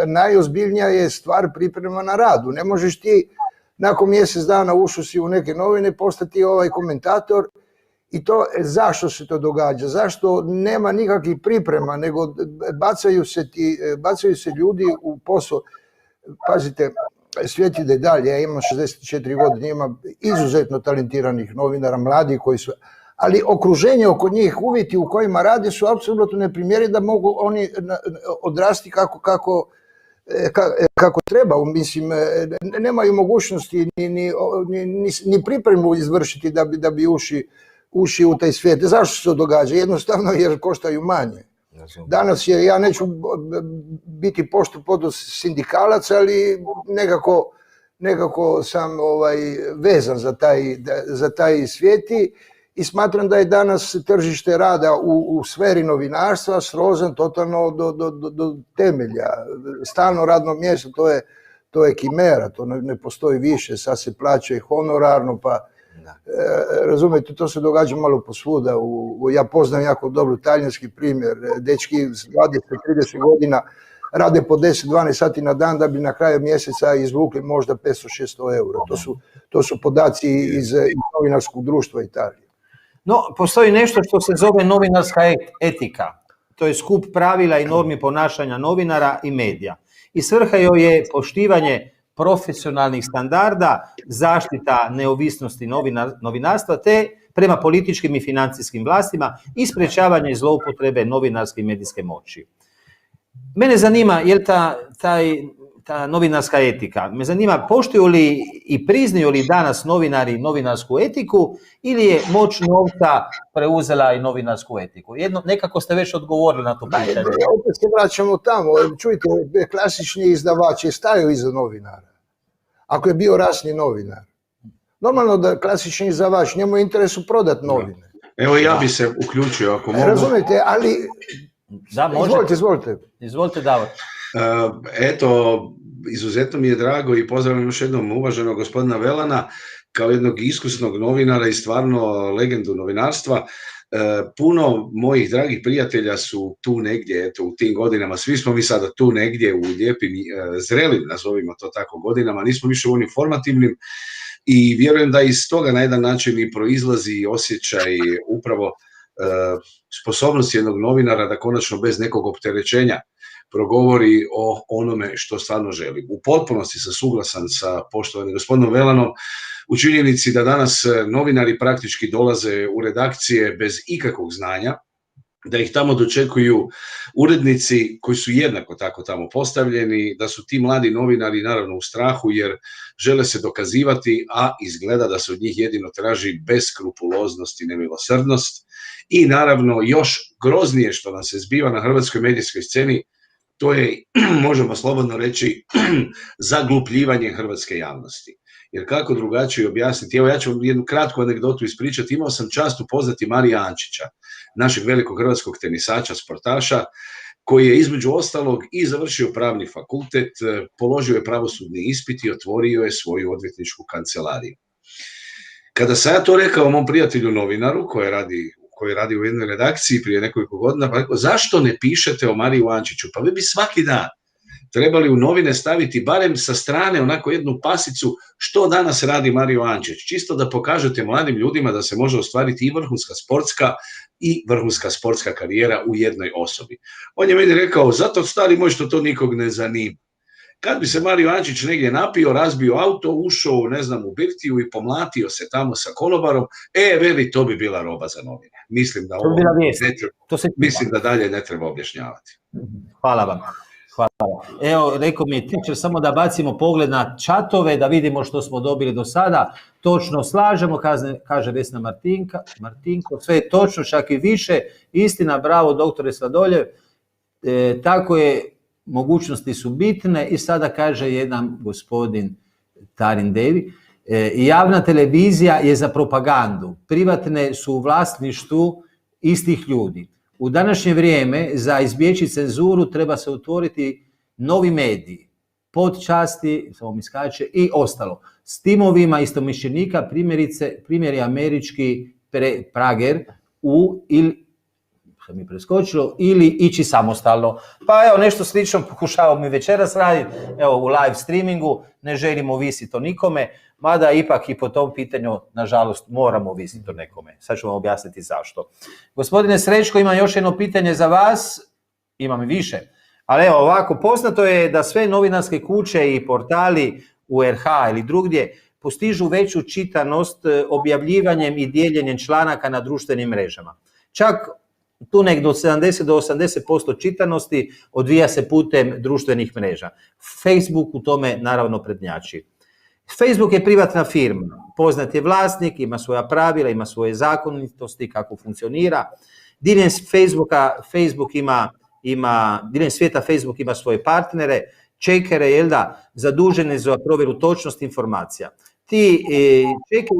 najozbiljnija je stvar priprema na radu. Ne možeš ti nakon mjesec dana ušao si u neke novine postati komentator. I to zašto se to događa? Zašto nema nikakvih priprema, nego bacaju se ljudi u posao. Pazite, svijet ide dalje, ja imam 64 godine, imam izuzetno talentiranih novinara, mladih koji su... Ali okruženje oko njih, uvjeti u kojima rade su apsolutno neprimjereni da mogu oni odrasti kako treba. Mislim, nemaju mogućnosti ni pripremu izvršiti da bi uši u taj svijet. Zašto se to događa? Jednostavno jer koštaju manje. Danas ja neću biti pošto sindikalac, ali nekako sam vezan za taj svijet i smatram da je danas tržište rada u sferi novinarstva srozan totalno do temelja. Stalno radno mjesto, to je kimera, to ne postoji više, sad se plaća i honorarno, pa razumijete, to se događa malo posvuda. Ja poznam jako dobro talijanski primjer, dečki s 20-30 godina rade po 10-12 sati na dan da bi na kraju mjeseca izvukli možda 500-600 eura. To su podaci iz novinarskog društva Italije. No, postoji nešto što se zove novinarska etika. To je skup pravila i normi ponašanja novinara i medija. I svrha joj je poštivanje profesionalnih standarda, zaštita neovisnosti novinarstva te prema političkim i financijskim vlastima i sprječavanje zloupotrebe novinarske i medijske moći. Mene zanima, je li ta novinarska etika, me zanima poštuju li i priznaju li danas novinari novinarsku etiku ili je moć novca preuzela i novinarsku etiku? Nekako ste već odgovorili na to pitanje. Opet se vraćamo tamo. Čujte, klasični izdavači staju iza novinara. Ako je bio rasni novinar. Normalno da klasični izdavač, njemu je interesu prodati novine. Evo ja bi se uključio ako mogu. Razumijete, ali... Da, možete. Izvolite. Izvolite, Davor. Eto, izuzetno mi je drago i pozdravljam još jednom uvaženog gospodina Velana kao jednog iskusnog novinara i stvarno legendu novinarstva. Puno mojih dragih prijatelja su tu negdje, eto, u tim godinama, svi smo mi sada tu negdje u lijepim, zrelim, nazovimo to tako, godinama, nismo više u onim formativnim i vjerujem da iz toga na jedan način i proizlazi osjećaj upravo sposobnosti jednog novinara da konačno bez nekog opterećenja progovori o onome što stvarno želi. U potpunosti sam suglasan sa poštovanim gospodinom Velanom u činjenici da danas novinari praktički dolaze u redakcije bez ikakvog znanja, da ih tamo dočekuju urednici koji su jednako tako tamo postavljeni, da su ti mladi novinari naravno u strahu jer žele se dokazivati, a izgleda da se od njih jedino traži beskrupuloznost i nemilosrdnost. I naravno još groznije što nam se zbiva na hrvatskoj medijskoj sceni, to je, možemo slobodno reći, zaglupljivanje hrvatske javnosti. Jer kako drugačije objasniti, evo ja ću jednu kratku anegdotu ispričati, imao sam čast upoznati Marija Ančića, našeg velikog hrvatskog tenisača, sportaša, koji je između ostalog i završio pravni fakultet, položio je pravosudni ispit i otvorio je svoju odvjetničku kancelariju. Kada sam ja to rekao mom prijatelju novinaru, koji radi u jednoj redakciji prije nekoliko godina, pa rekao, zašto ne pišete o Mariju Ančiću? Pa vi bi svaki dan trebali u novine staviti barem sa strane onako jednu pasicu što danas radi Mario Ančić, čisto da pokažete mladim ljudima da se može ostvariti i vrhunska sportska karijera u jednoj osobi. On je meni rekao, zato stari moj što to nikog ne zanima. Kad bi se Mario Ančić negdje napio, razbio auto, ušao, ne znam, u birtiju i pomlatio se tamo sa konobarom, veli, to bi bila roba za novine. Mislim da mislim da dalje ne treba objašnjavati. Hvala vam. Hvala. Evo, rekao mi je Tičer, samo da bacimo pogled na čatove, da vidimo što smo dobili do sada. Točno slažemo, kaže Vesna Martinko, sve je točno, čak i više. Istina, bravo, doktore Sladoljev. Tako je, mogućnosti su bitne i sada kaže jedan gospodin Tarin Devi, javna televizija je za propagandu, privatne su u vlasništvu istih ljudi. U današnje vrijeme za izbjeći cenzuru treba se otvoriti novi mediji, podčasti, samo mi skače, i ostalo. S timovima istomišljenika, primjer je američki Prager ili ići samostalno. Pa evo, nešto slično pokušavamo i večeras raditi, evo u live streamingu, ne želimo ovisiti o nikome, mada ipak i po tom pitanju, nažalost, moramo ovisiti o nekome. Sad ću vam objasniti zašto. Gospodine Srećko, imam još jedno pitanje za vas, imam i više, ali evo ovako, poznato je da sve novinarske kuće i portali u RH ili drugdje postižu veću čitanost objavljivanjem i dijeljenjem članaka na društvenim mrežama. Čak tu nek do 70 do 80% čitanosti odvija se putem društvenih mreža. Facebook u tome naravno prednjači. Facebook je privatna firma, poznat je vlasnik, ima svoja pravila, ima svoje zakonitosti, kako funkcionira. Diljem svijeta Facebook ima svoje partnere, čekere, zadužene za provjeru točnosti informacija. Ti čekeri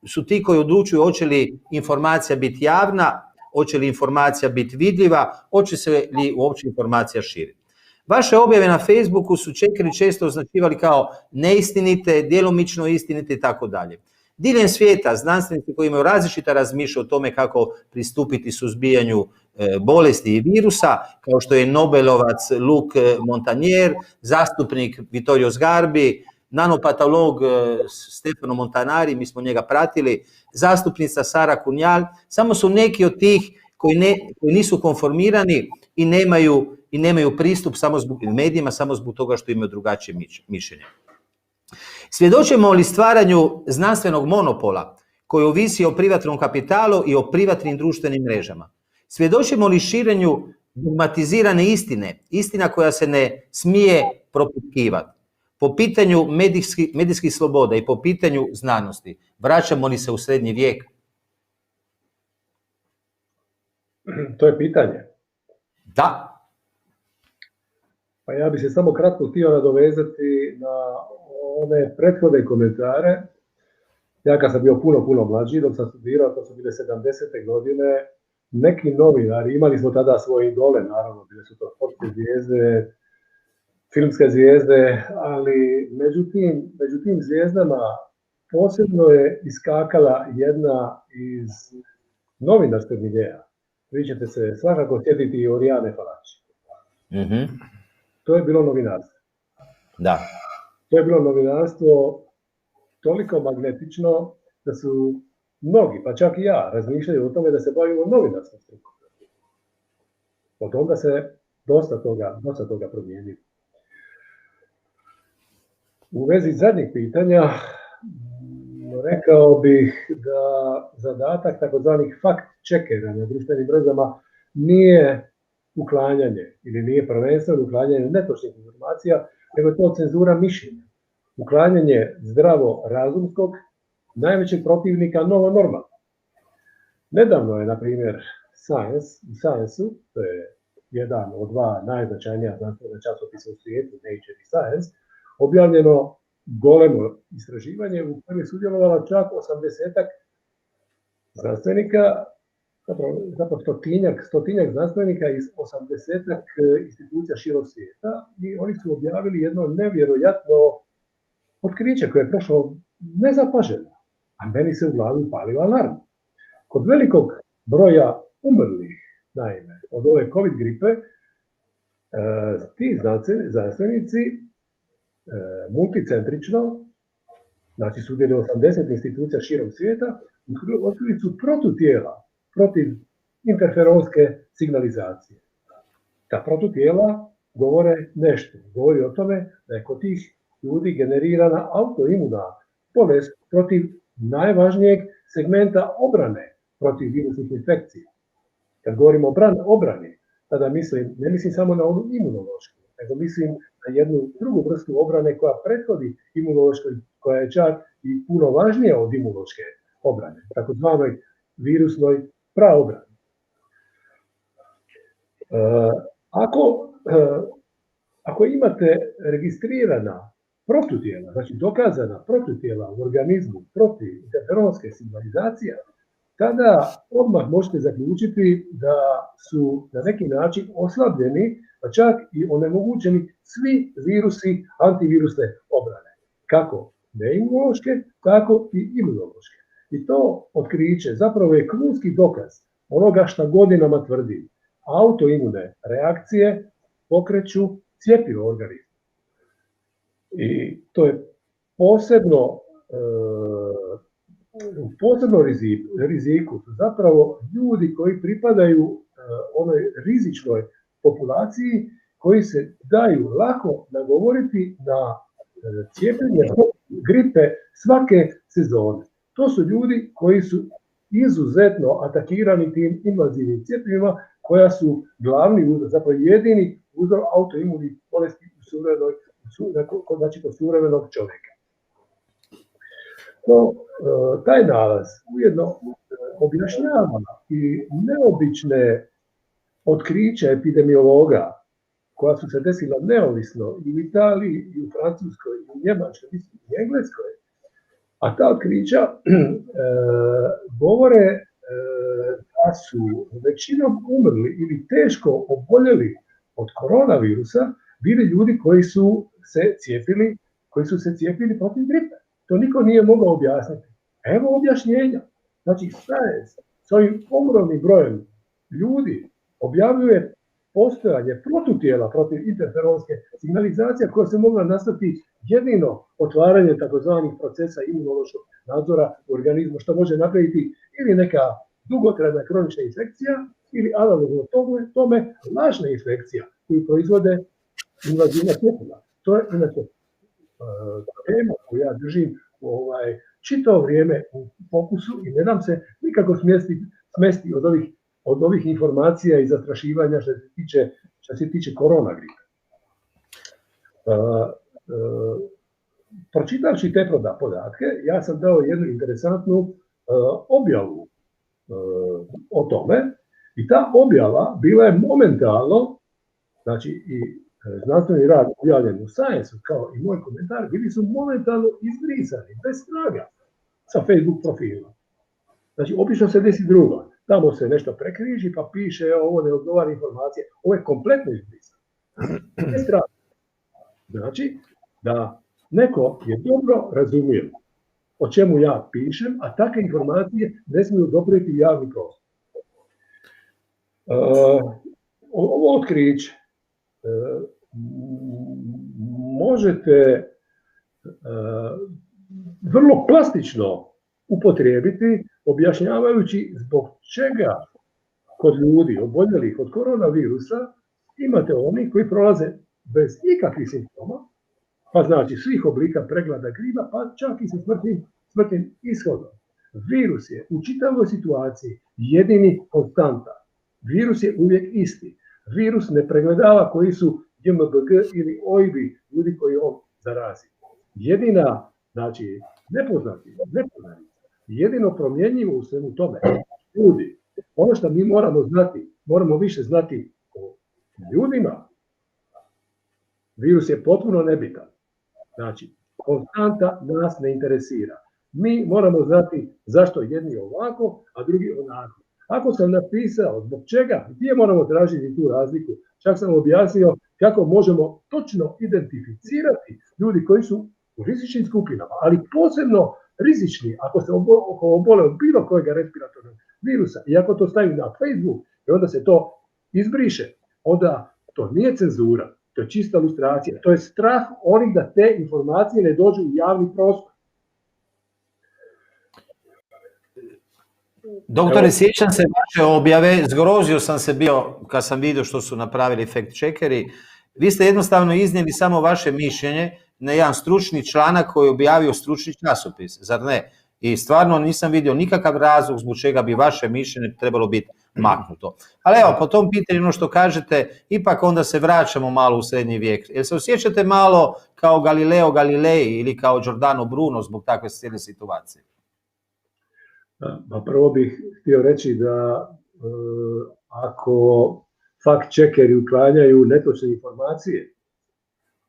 su ti koji odlučuju hoće li informacija biti javna, hoće li informacija biti vidljiva, hoće se li uopće informacija širiti. Vaše objave na Facebooku su čekeri često označivali kao neistinite, djelomično istinite i tako dalje. Diljem svijeta znanstvenici koji imaju različita razmišljanja o tome kako pristupiti suzbijanju bolesti i virusa, kao što je Nobelovac Luc Montagnier, zastupnik Vittorio Sgarbi, nanopatolog Stefano Montanari, mi smo njega pratili, zastupnica Sara Kunjal, samo su neki od tih koji nisu konformirani i nemaju pristup medijima samo zbog toga što imaju drugačije mišljenje. Svjedočimo li stvaranju znanstvenog monopola koji ovisi o privatnom kapitalu i o privatnim društvenim mrežama? Svjedočimo li širenju dogmatizirane istine, istina koja se ne smije propitkivati? Po pitanju medijskih sloboda i po pitanju znanosti, vraćamo li se u srednji vijek? To je pitanje. Da. Pa ja bih se samo kratko htio nadovezati na one prethodne komentare. Ja kad sam bio puno mlađi, dok sam studirao, to su bile 70. godine, neki novinari, imali smo tada svoje idole, naravno, bile su to sportske zvijezde, filmske zvijezde, ali među tim zvijezdama posebno je iskakala jedna iz novinarskog miljea. Vi ćete se svakako sjetiti i Orijane Falači. Mm-hmm. To je bilo novinarstvo. Da. To je bilo novinarstvo toliko magnetično da su mnogi, pa čak i ja, razmišljaju o tome da se bavimo novinarskom strukom. Od onda se dosta toga promijenilo. U vezi zadnjih pitanja rekao bih da zadatak takozvanih fact-checkera na društvenim mrežama nije uklanjanje ili nije prvenstveno uklanjanje netočnih informacija, nego je to cenzura mišljenja. Uklanjanje zdravo razumskog najvećeg protivnika novo normalno. Nedavno je, na primjer, u Science-u, to je jedan od dva najznačajnija znanstvena časopisa u svijetu, Nature i Science, objavljeno golemo istraživanje u kojem je sudjelovalo čak 80-ak znanstvenika, zapravo stotinjak znanstvenika iz 80-ak institucija širom svijeta, i oni su objavili jedno nevjerojatno otkriće koje je prošlo nezapaženo, a meni se u glavi upalio alarm. Kod velikog broja umrlih, naime, od ove COVID gripe, ti znanstvenici multicentrično, znači sudjeluju 80 institucija širom svijeta, otkrili su protutijela protiv interferonske signalizacije. Ta protutijela govore nešto. Govori o tome da je kod tih ljudi generirana autoimuna bolest protiv najvažnijeg segmenta obrane protiv virusnih infekcija. Kad govorimo o obrani, tada ne mislim samo na onu imunološku, nego mislim na jednu drugu vrstu obrane koja prethodi imunološkoj, koja je čak i puno važnija od imunološke obrane, takozvanoj virusnoj praobrani. Ako imate registrirana protutijela, znači dokazana protutijela u organizmu protiv interferonske signalizacije, tada odmah možete zaključiti da su na neki način oslabljeni, pa čak i onemogućeni svi virusi antivirusne obrane, kako neimunološke, tako i imunološke. I to otkriće zapravo je krunski dokaz onoga što godinama tvrdim. Autoimune reakcije pokreću cjepivo organizma. I to je posebno riziku su zapravo ljudi koji pripadaju onoj rizičnoj populaciji, koji se daju lako nagovoriti na cijepljenje gripe svake sezone. To su ljudi koji su izuzetno atakirani tim invazivnim cjepivima, koja su glavni uzrok, zapravo jedini uzrok autoimunih bolesti kod suvremenog čovjeka. Taj nalaz ujedno objašnjava i neobične otkrića epidemiologa koja su se desila neovisno i u Italiji, i u Francuskoj, i u Njemačkoj, i u Engleskoj. A ta otkrića govore da su većinom umrli ili teško oboljeli od koronavirusa bili ljudi koji su se cijepili protiv gripe. To niko nije mogao objasniti. Evo objašnjenja. Znači, Science s ovim ogromnim brojem ljudi objavljuje postojanje protutijela protiv interferonske signalizacije koja se mogla nastati jedino otvaranje takozvanih procesa imunološkog nadzora u organizmu, što može napraviti ili neka dugotrajna kronična infekcija ili analogno tome lažna infekcija koju proizvode invazivna cjepiva. To je inače tema koju ja držim čitavo vrijeme u fokusu i ne dam se nikako smesti od ovih informacija i zastrašivanja što se tiče korona gripe. Pročitavši te podatke, ja sam dao jednu interesantnu objavu o tome i ta objava bila je momentalno, znači i znanstveni rad objavljen u Science-u kao i moj komentar, bili su momentalno izbrisani, bez traga, sa Facebook profila. Znači, obično se desi drugo. Tamo se nešto prekriži, pa piše ovo ne odgovara informacije. Ovo je kompletno izbrisano. Bez traga. Znači, da neko je dobro razumio o čemu ja pišem, a takve informacije ne smiju doprijeti javni prostor. Ovo otkriće možete vrlo plastično upotrijebiti, objašnjavajući zbog čega kod ljudi oboljelih od koronavirusa imate oni koji prolaze bez ikakvih simptoma, pa znači svih oblika pregleda gripa, pa čak i sa smrtnim ishodom. Virus je u čitavoj situaciji jedini konstanta. Virus je uvijek isti. Virus ne pregledava koji su JMBG ili OIB ljudi koji on zarazi. Jedina, znači, nepoznati, jedino promjenjivo u svemu tome, ljudi, ono što mi moramo znati, moramo više znati o ljudima. Virus je potpuno nebitan. Znači, konstanta nas ne interesira. Mi moramo znati zašto jedni ovako, a drugi onako. Ako sam napisao zbog čega, gdje moramo tražiti tu razliku, čak sam objasnio kako možemo točno identificirati ljudi koji su u rizičnim skupinama, ali posebno rizični ako se obole od bilo kojeg respiratornog virusa i ako to stavim na Facebook i onda se to izbriše, onda to nije cenzura, to je čista ilustracija, to je strah onih da te informacije ne dođu u javni prostor. Doktore, sjećam se vaše objave, zgrozio sam se bio kad sam vidio što su napravili fact checkeri. Vi ste jednostavno iznijeli samo vaše mišljenje na jedan stručni članak koji je objavio stručni časopis, zar ne? I stvarno nisam vidio nikakav razlog zbog čega bi vaše mišljenje trebalo biti maknuto. Ali evo, po tom pitanju ono što kažete, ipak onda se vraćamo malo u srednji vijek. Jel se osjećate malo kao Galileo Galilei ili kao Giordano Bruno zbog takve cijele situacije? Pa prvo bih htio reći da ako fact checkeri uklanjaju netočne informacije,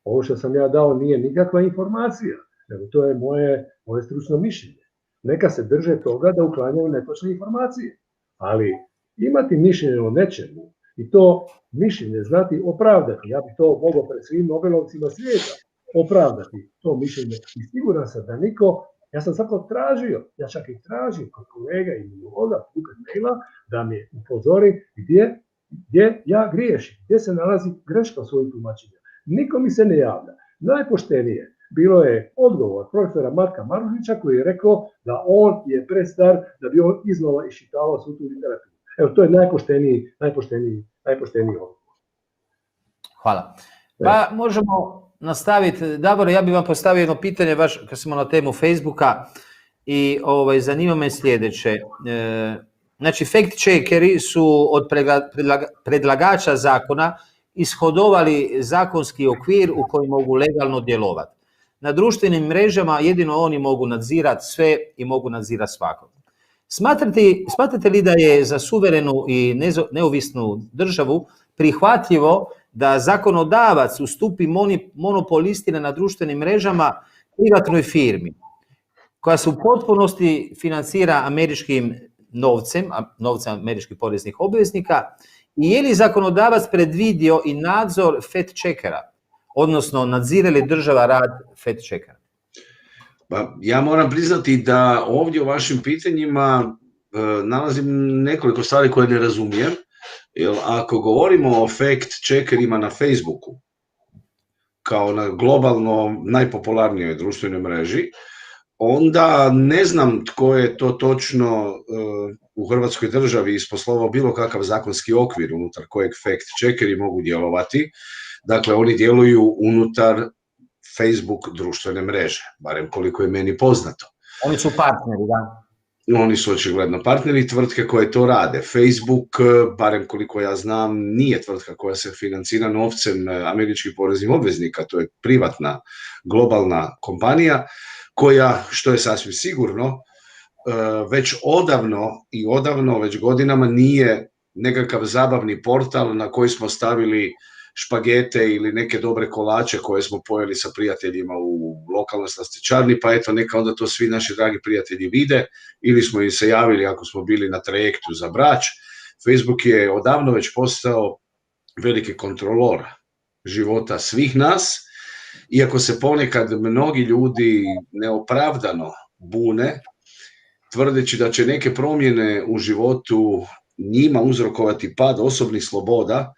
ovo što sam ja dao nije nikakva informacija, nego to je moje stručno mišljenje. Neka se drže toga da uklanjaju netočne informacije, ali imati mišljenje o nečemu i to mišljenje znati opravdati, ja bih to mogao pred svim Nobelovcima svijeta opravdati to mišljenje i siguran sam da niko. Ja sam zapravo tražio, ja čak i tražim kod kolega i imunologa putem maila da mi upozori gdje ja griješim, gdje se nalazi greška u svojim tumačenja. Niko mi se ne javlja. Najpoštenije bilo je odgovor profesora Marka Marušića koji je rekao da on je prestar da bi on iznova iščitavao svu tu literaturu. Evo, to je najpošteniji odgovor. Hvala. Pa možemo nastaviti. Davor, ja bih vam postavio jedno pitanje, baš kad smo na temu Facebooka i zanima me sljedeće. Znači, fact checkeri su od predlagača zakona ishodovali zakonski okvir u koji mogu legalno djelovati. Na društvenim mrežama jedino oni mogu nadzirati sve i mogu nadzirati svakog. Smatrate li da je za suverenu i neovisnu državu prihvatljivo da zakonodavac ustupi monopolistima na društvenim mrežama privatnoj firmi koja se u potpunosti financira američkim novcem američkih poreznih obveznika, i je li zakonodavac predvidio i nadzor fact checkera, odnosno nadzire li država rad fact checkera? Pa ja moram priznati da ovdje u vašim pitanjima nalazim nekoliko stvari koje ne razumijem. Jer ako govorimo o fact checkerima na Facebooku, kao na globalno najpopularnijoj društvenoj mreži, onda ne znam tko je to točno u Hrvatskoj državi isposlovao bilo kakav zakonski okvir unutar kojeg fact checkeri mogu djelovati. Dakle, oni djeluju unutar Facebook društvene mreže, barem koliko je meni poznato. Oni su partneri, da. Oni su očigledno partneri tvrtke koje to rade. Facebook, barem koliko ja znam, nije tvrtka koja se financira novcem američkih poreznih obveznika, to je privatna globalna kompanija koja, što je sasvim sigurno, već odavno, već godinama nije nekakav zabavni portal na koji smo stavili špagete ili neke dobre kolače koje smo pojeli sa prijateljima u lokalnoj slastičarni, pa eto neka onda to svi naši dragi prijatelji vide, ili smo im se javili ako smo bili na trajektu za Brač. Facebook je odavno već postao veliki kontrolor života svih nas, iako se ponekad mnogi ljudi neopravdano bune, tvrdeći da će neke promjene u životu njima uzrokovati pad osobnih sloboda,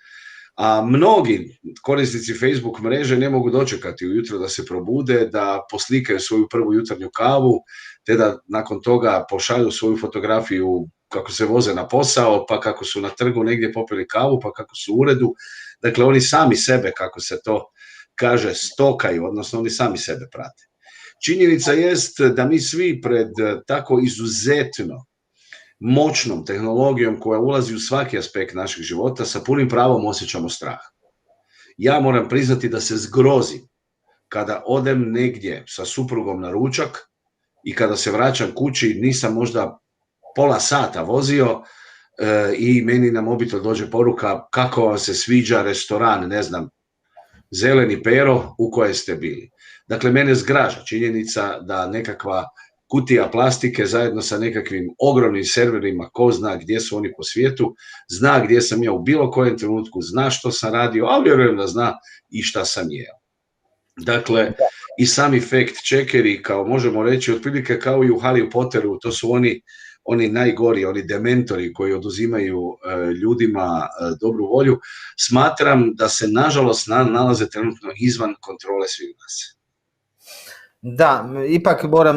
A mnogi korisnici Facebook mreže ne mogu dočekati ujutro da se probude, da poslikaju svoju prvu jutarnju kavu, te da nakon toga pošalju svoju fotografiju kako se voze na posao, pa kako su na trgu negdje popili kavu, pa kako su u uredu. Dakle, oni sami sebe, kako se to kaže, stokaju, odnosno oni sami sebe prate. Činjenica jest da mi svi pred tako izuzetno moćnom tehnologijom koja ulazi u svaki aspekt našeg života sa punim pravom osjećamo strah. Ja moram priznati da se zgrozim kada odem negdje sa suprugom na ručak i kada se vraćam kući, nisam možda pola sata vozio i meni na mobitel dođe poruka kako vam se sviđa restoran, ne znam, Zeleni Pero u kojem ste bili. Dakle, mene zgraža činjenica da nekakva kutija plastike zajedno sa nekakvim ogromnim serverima, ko zna gdje su oni po svijetu, zna gdje sam ja u bilo kojem trenutku, zna što sam radio, a vjerujem da zna i šta sam jeo. Dakle, i sami fact-checkeri, kao možemo reći, otprilike kao i u Harry Potteru, to su oni najgori, oni dementori koji oduzimaju ljudima dobru volju, smatram da se nažalost nalaze trenutno izvan kontrole svih nas. Da, ipak moram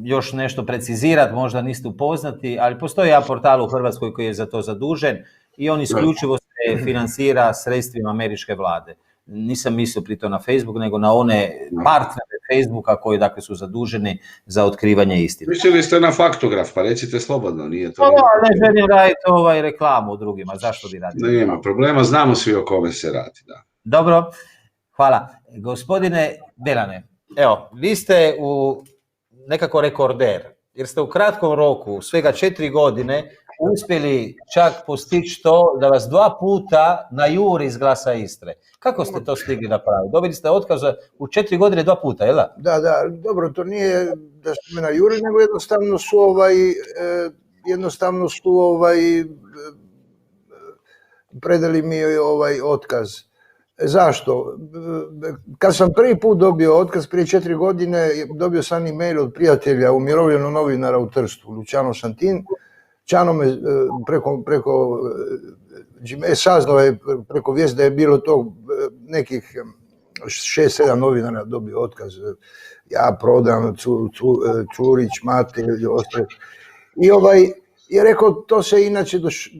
još nešto precizirati, možda niste upoznati, ali postoji jedan portal u Hrvatskoj koji je za to zadužen i on isključivo se financira sredstvima američke vlade. Nisam mislio pritom na Facebook, nego na one partnere Facebooka koji dakle su zaduženi za otkrivanje istine. Mislili ste na Faktograf, pa recite slobodno, nije to... Ne želim raditi reklamu drugima, zašto bi radili? Nema problema, znamo svi o kome se radi, da. Dobro, hvala. Gospodine Delane, evo, vi ste nekako rekorder, jer ste u kratkom roku, svega 4 godine, uspjeli čak postići to da vas 2 puta najuri iz Glasa Istre. Kako ste to stigli napraviti? Dobili ste otkaz u 4 godine 2 puta, jel da? Da, dobro, to nije da su me najurili, nego jednostavno su predali mi otkaz. Zašto? Kad sam prvi put dobio otkaz prije 4 godine, dobio sam e-mail od prijatelja, umirovljenog novinara u Trstu, Luciano Santin. Čano me preko saznao je preko vijesti da je bilo to nekih 6-7 novinara dobio otkaz. Ja prodam, Čurić, Mate i ostale. I je rekao, to se inače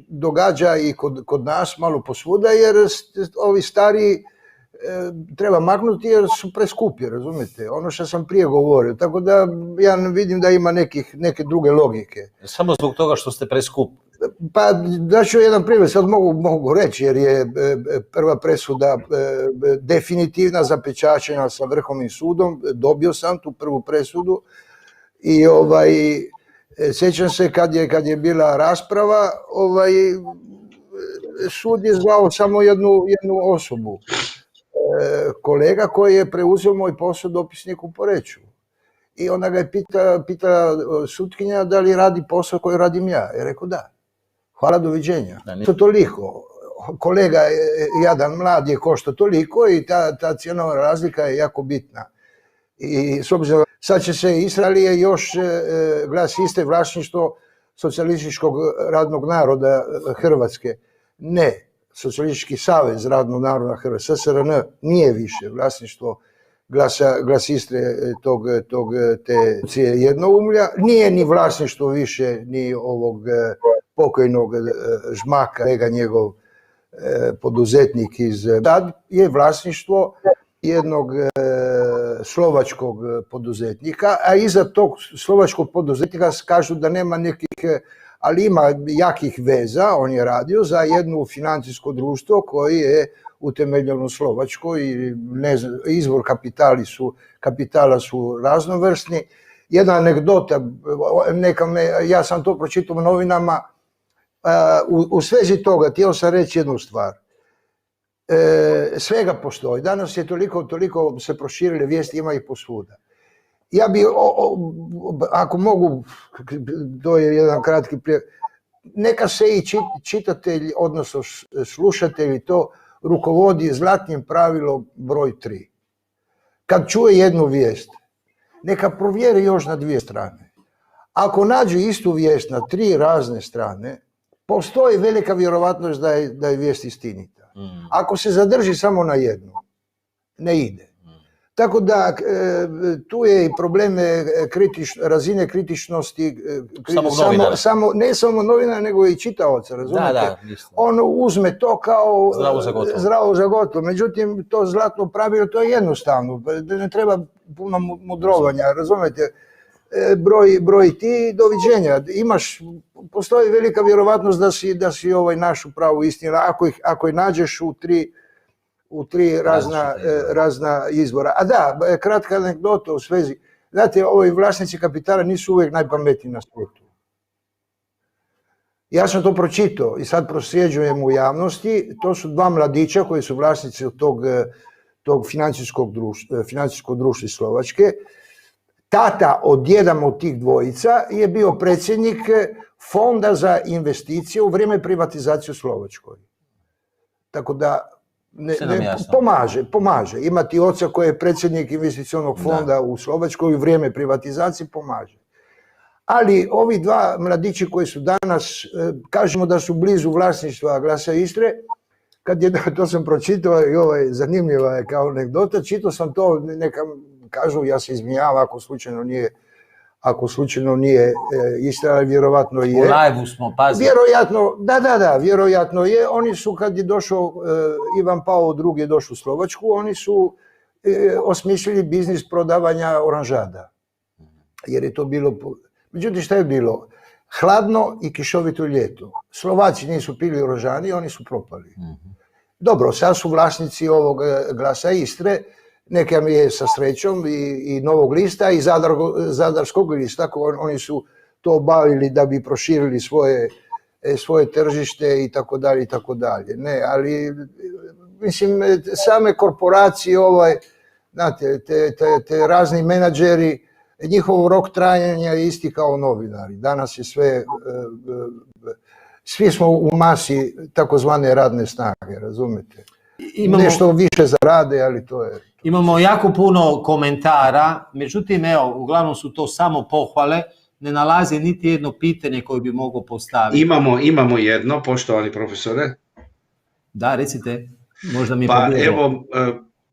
događa i kod nas malo posvuda, jer ovi stariji treba maknuti jer su preskupi, razumijete? Ono što sam prije govorio, tako da ja vidim da ima neke druge logike. Samo zbog toga što ste preskupi? Pa daću jedan primjer, sad mogu reći, jer je prva presuda definitivna, zapečaćena sa Vrhovnim sudom, dobio sam tu prvu presudu i sjećam se kad je bila rasprava, sud je zvao samo jednu osobu. Kolega koji je preuzeo moj posao dopisnik u Poreču. I onda ga je pitala sutkinja da li radi posao koji radim ja. Je rekao da. Hvala, doviđenja. To toliko. Kolega jadan mlad je košta toliko i ta cijenovna razlika je jako bitna. I s obzirom, sad će se Izrael je još Glas Istre vlasništvo Socijalističkog radnog naroda Hrvatske. Ne. Socijalistički savez radnog naroda Hrvatske, SSRN, nije više vlasništvo Glas Istre te jednoumlja, nije ni vlasništvo više ni ovog pokojnog Žmaka, njegov poduzetnik sad je vlasništvo jednog slovačkog poduzetnika, a iza tog slovačkog poduzetnika kažu da nema nekih, ali ima jakih veza. On je radio za jedno financijsko društvo koje je utemeljeno u Slovačkoj i izvor kapitala su raznovrsni. Jedna anegdota, ja sam to pročitao u novinama, u svezi toga htio sam reći jednu stvar. Svega postoji. Danas je toliko se proširile vijesti, ima ih posvuda. Ja bi, ako mogu, to je jedan kratki prijevod, neka se i čitatelj, odnosno slušatelji to rukovodi zlatnim pravilom broj 3. Kad čuje jednu vijest, neka provjeri još na 2 strane. Ako nađe istu vijest na 3 razne strane, postoji velika vjerovatnost da je vijest istinita. Ako se zadrži samo na jednu, ne ide. Tako da tu je i problem razine kritičnosti ne samo novina, nego i čitaoca, razumijete? On uzme to kao zdravo za gotovo. Međutim, to zlatno pravilo, to je jednostavno, ne treba puno mudrovanja, razumijete? Broj ti, doviđenja. Postoji velika vjerovatnost da si našu pravu istinu, ako je nađeš u tri razna izvora. A da, kratka anegdota u svezi. Znate, ovi vlasnici kapitala nisu uvijek najpametniji na svijetu. Ja sam to pročitao i sad prosljeđujem u javnosti. To su dva mladića koji su vlasnici tog financijskog društva iz Slovačke. Tata od jedan od tih dvojica je bio predsjednik fonda za investicije u vrijeme privatizacije u Slovačkoj. Tako da pomaže. Imati oca koji je predsjednik investicionog fonda u Slovačkoj u vrijeme privatizacije pomaže. Ali ovi dva mladići koji su danas, kažemo da su blizu vlasništva Glasa Istre, to sam pročitao i ovo je zanimljiva je kao anegdota, čitao sam to, neka kažu, ja se izvinjavam ako slučajno nije Istra, ali vjerovatno je. U live-u smo, pazi. Vjerojatno je. Oni su, kad je došao Ivan Pavao II. Je došao u Slovačku, oni su osmislili biznis prodavanja oranžada. Jer je to bilo... Međutim, šta je bilo? Hladno i kišovito ljeto. Slovaci nisu pili oranžani, oni su propali. Dobro, sad su vlasnici ovog Glasa Istre, neka mi je sa Srećom i Novog lista i Zadarskog lista, oni su to obavili da bi proširili svoje tržište i tako dalje i tako dalje. Ne, ali mislim, same korporacije, znate, te razni menadžeri, njihov rok trajanja je isti kao novinari. Danas je svi smo u masi takozvane radne snage, razumete? Nešto više zarade, ali to je... Imamo jako puno komentara, međutim, evo, uglavnom su to samo pohvale, ne nalazi niti jedno pitanje koje bi mogao postaviti. Imamo jedno, poštovani profesore. Da, recite, možda mi pa evo,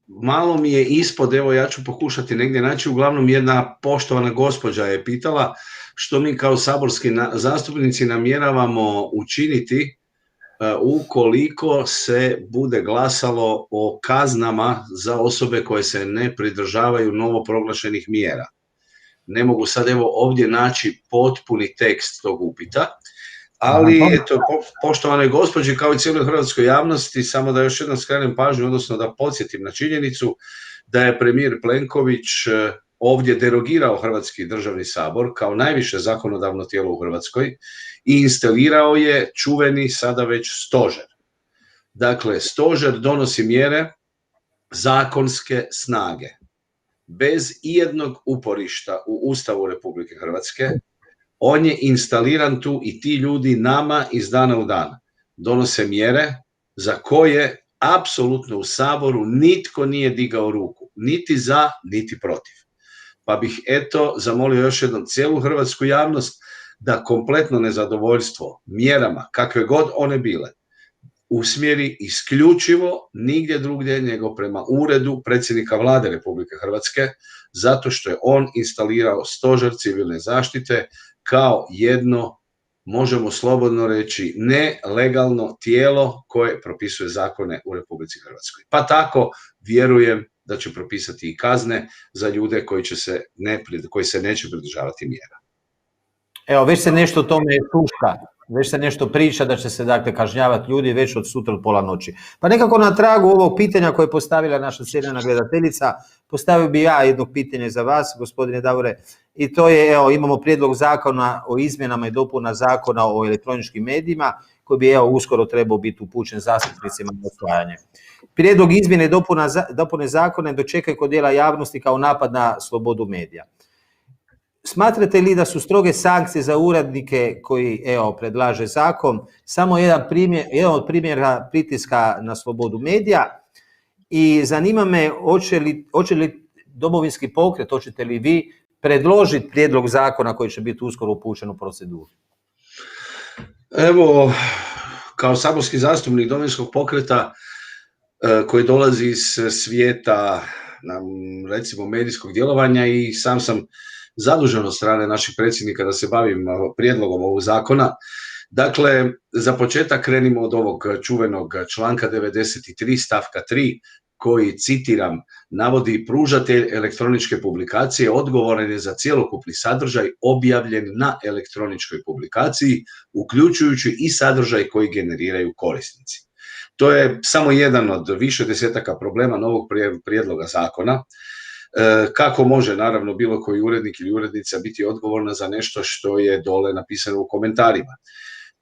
malo mi je ispod, evo ja ću pokušati negdje naći, uglavnom jedna poštovana gospođa je pitala što mi kao saborski zastupnici namjeravamo učiniti ukoliko se bude glasalo o kaznama za osobe koje se ne pridržavaju novoproglašenih mjera. Ne mogu sad evo ovdje naći potpuni tekst tog upita, ali eto, poštovanoj gospođi kao i cijeloj hrvatskoj javnosti, samo da još jednom skrenem pažnju, odnosno da podsjetim na činjenicu da je premijer Plenković ovdje derogirao Hrvatski državni sabor kao najviše zakonodavno tijelo u Hrvatskoj i instalirao je čuveni sada već stožer. Dakle, stožer donosi mjere zakonske snage, bez ijednog uporišta u Ustavu Republike Hrvatske. On je instaliran tu i ti ljudi nama iz dana u dan donose mjere za koje apsolutno u Saboru nitko nije digao ruku, niti za, niti protiv. Pa bih eto zamolio još jednom cijelu hrvatsku javnost da kompletno nezadovoljstvo mjerama, kakve god one bile, usmjeri isključivo nigdje drugdje nego prema uredu predsjednika Vlade Republike Hrvatske, zato što je on instalirao stožer civilne zaštite kao jedno, možemo slobodno reći, nelegalno tijelo koje propisuje zakone u Republici Hrvatskoj. Pa tako vjerujem da će propisati i kazne za ljude koji se neće pridržavati mjera. Evo, već se nešto o tome šuška, već se nešto priča da će se dakle kažnjavati ljudi već od sutra od pola noći. Pa nekako na tragu ovog pitanja koje je postavila naša cijenjena gledateljica, postavio bi ja jedno pitanje za vas, gospodine Davore, i to je, evo, imamo prijedlog zakona o izmjenama i dopuna zakona o elektroničkim medijima, koji bi, evo, uskoro trebao biti upućen zastupnicima na usvajanje. Prijedlog izmjene i dopune zakona dočekaju kod dijela javnosti kao napad na slobodu medija. Smatrate li da su stroge sankcije za urednike koji, evo, predlaže zakon samo jedan od primjera pritiska na slobodu medija? I zanima me, hoće li Domovinski pokret, hoćete li vi predložiti prijedlog zakona koji će biti uskoro upućen u proceduru? Evo, kao saborski zastupnik Domovinskog pokreta koji dolazi iz svijeta, recimo, medijskog djelovanja i sam zadužen od strane naših predsjednika da se bavim prijedlogom ovog zakona. Dakle, za početak krenimo od ovog čuvenog članka 93 stavka 3 koji, citiram, navodi: pružatelj elektroničke publikacije odgovoran je za cjelokupni sadržaj objavljen na elektroničkoj publikaciji, uključujući i sadržaj koji generiraju korisnici. To je samo jedan od više desetaka problema novog prijedloga zakona. Kako može, naravno, bilo koji urednik ili urednica biti odgovorna za nešto što je dole napisano u komentarima?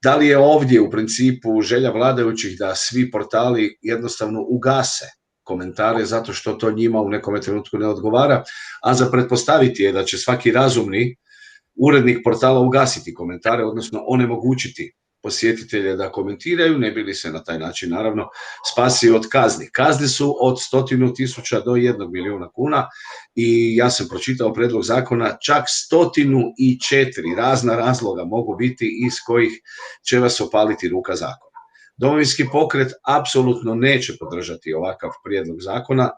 Da li je ovdje u principu želja vladajućih da svi portali jednostavno ugase komentare zato što to njima u nekom trenutku ne odgovara, a za pretpostaviti je da će svaki razumni urednik portala ugasiti komentare, odnosno onemogućiti posjetitelje da komentiraju, ne bi li se na taj način, naravno, spasio od kazni. Kazne su od 100.000 do 1 milijuna kuna i ja sam pročitao prijedlog zakona, čak 104 razna razloga mogu biti iz kojih će vas opaliti ruka zakona. Domovinski pokret apsolutno neće podržati ovakav prijedlog zakona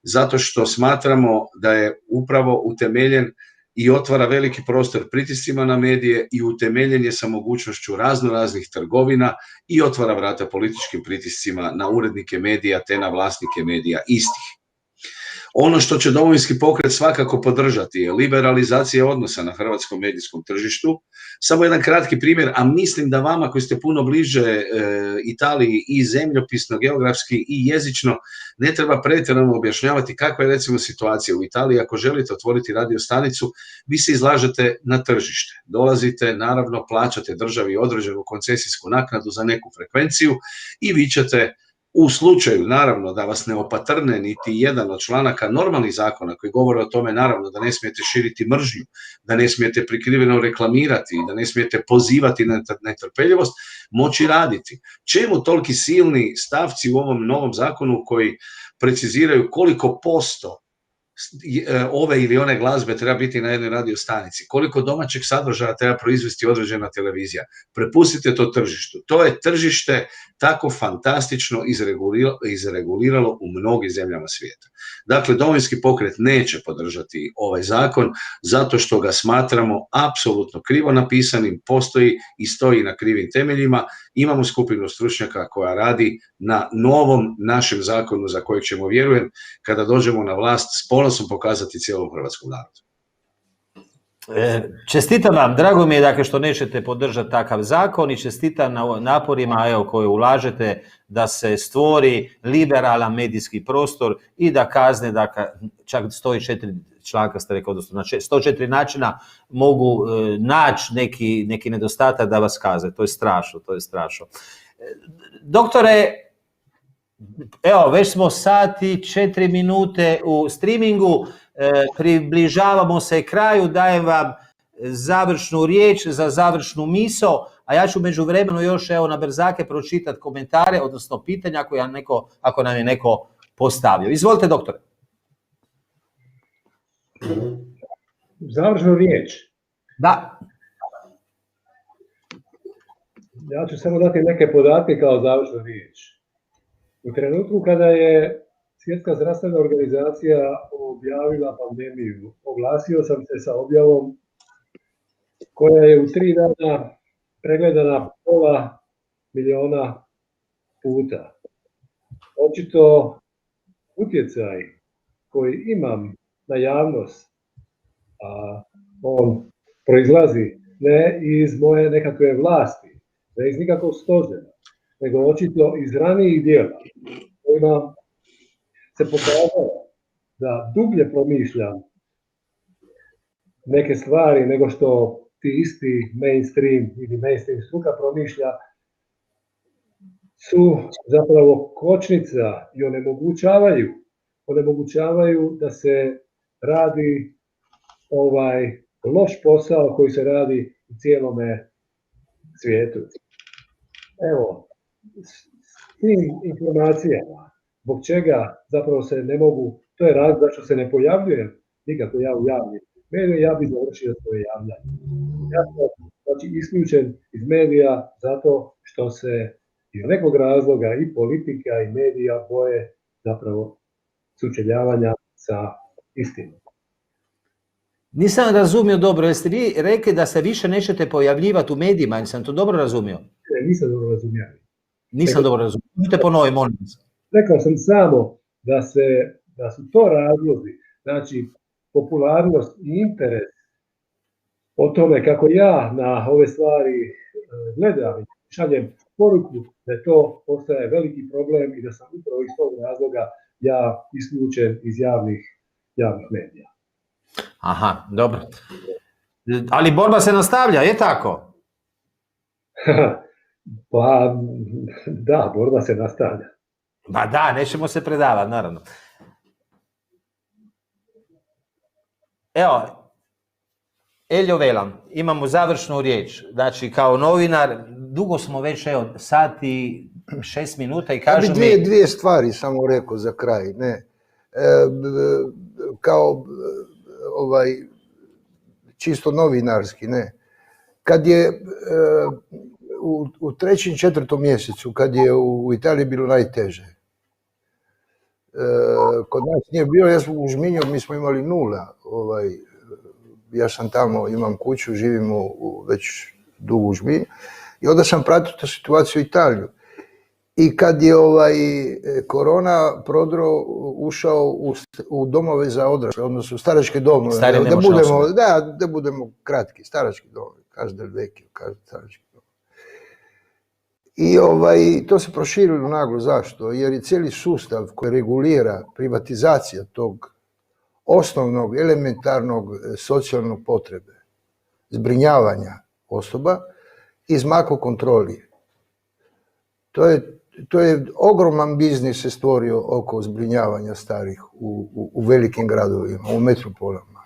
zato što smatramo da je upravo utemeljen i otvara veliki prostor pritiscima na medije i utemeljen je sa mogućnošću raznoraznih trgovina i otvara vrata političkim pritiscima na urednike medija te na vlasnike medija istih. Ono što će Domovinski pokret svakako podržati je liberalizacija odnosa na hrvatskom medijskom tržištu. Samo jedan kratki primjer, a mislim da vama koji ste puno bliže Italiji i zemljopisno, geografski i jezično, ne treba pretjerano objašnjavati kakva je recimo situacija u Italiji. Ako želite otvoriti radio stanicu, vi se izlažete na tržište. Dolazite, naravno, plaćate državi određenu koncesijsku naknadu za neku frekvenciju i vi ćete, u slučaju, naravno, da vas ne opatrne niti jedan od članaka normalnih zakona koji govore o tome, naravno, da ne smijete širiti mržnju, da ne smijete prikriveno reklamirati, da ne smijete pozivati na netrpeljivost, moći raditi. Čemu toliki silni stavci u ovom novom zakonu koji preciziraju koliko posto ove ili one glazbe treba biti na jednoj radio stanici, koliko domaćeg sadržaja treba proizvesti određena televizija? Prepustite to tržištu. To je tržište tako fantastično izreguliralo u mnogim zemljama svijeta. Dakle, Domovinski pokret neće podržati ovaj zakon zato što ga smatramo apsolutno krivo napisanim, postoji i stoji na krivim temeljima. Imamo skupinu stručnjaka koja radi na novom našem zakonu za kojeg ćemo, vjerujem, kada dođemo na vlast, s ponosom pokazati cijelom hrvatskom narodu. Čestitam vam, drago mi je dakle što nećete podržati takav zakon i čestitam na naporima koje ulažete da se stvori liberalan medijski prostor i da kazne, dakle, čak 104 članka ste rekli, odnosno 104 načina mogu naći neki nedostatak da vas kaze. To je strašno, to je strašno. Doktore, evo, već smo sati 4 minute u streamingu, približavamo se kraju, dajem vam završnu riječ za završnu misao, a ja ću međuvremenu još na brzake pročitati komentare, odnosno pitanja koja ako nam je neko postavio. Izvolite, doktore. Završnu riječ? Da. Ja ću samo dati neke podatke kao završnu riječ. U trenutku kada je Svjetska zdravstvena organizacija objavila pandemiju, oglasio sam se sa objavom koja je u 3 dana pregledana 500.000 puta. Očito utjecaj koji imam na javnost, a on proizlazi ne iz moje nekakve vlasti, ne iz nikakvog stožera, nego očito iz ranijih djela kojima se pokazalo da dublje promišljam neke stvari nego što ti isti mainstream ili mainstream struka promišlja, su zapravo kočnica i onemogućavaju da se radi ovaj loš posao koji se radi u cijelome svijetu. Evo, s tim informacijama, zbog čega zapravo se ne mogu, to je razlog zašto se ne pojavljujem nikako ja u javnim medijima, ja bi završio svoje javljanje. Ja sam znači isključen iz medija zato što se iz nekog razloga i politika i medija boje zapravo sučeljavanja sa istinom. Nisam razumio dobro, jeste vi rekli da se više nećete pojavljivati u medijima, ili sam to dobro razumio? Nisam dobro razumio. Nisam dobro razumio. Možete ponoviti, molim vas. Rekao sam samo da su to razlozi, znači popularnost i interes o tome kako ja na ove stvari gledam i šaljem poruku da to postaje veliki problem i da sam upravo iz tog razloga ja isključen iz javnih medija. Aha, dobro. Ali borba se nastavlja, je tako? Pa da, borba se nastavlja. Ba da, nećemo se predavati, naravno. Evo, Eljo Velan, imamo završnu riječ. Znači, kao novinar, dugo smo već, evo, sat i 6 minuta i kažu mi... Ja bi dvije stvari samo rekao za kraj, ne. Kao čisto novinarski, ne. Kad je u 3. i 4. mjesecu, kad je u Italiji bilo najteže, kod nas nije bilo, ja sam u Žminju, mi smo imali 0. Ja sam tamo, imam kuću, živimo već dugo u Žminju i onda sam pratio tu situaciju u Italiju. I kad je korona prodro ušao u domove za odrasle, odnosno u staračke domove, da budemo kratki, starački domovi, kaže del vecchio, kaže starački domovi. I to se proširilo naglo, zašto? Jer je cijeli sustav koji regulira privatizacija tog osnovnog, elementarnog socijalnog potrebe, zbrinjavanja osoba, izmakao kontroli. To je ogroman biznis se stvorio oko zbrinjavanja starih u velikim gradovima, u metropolama.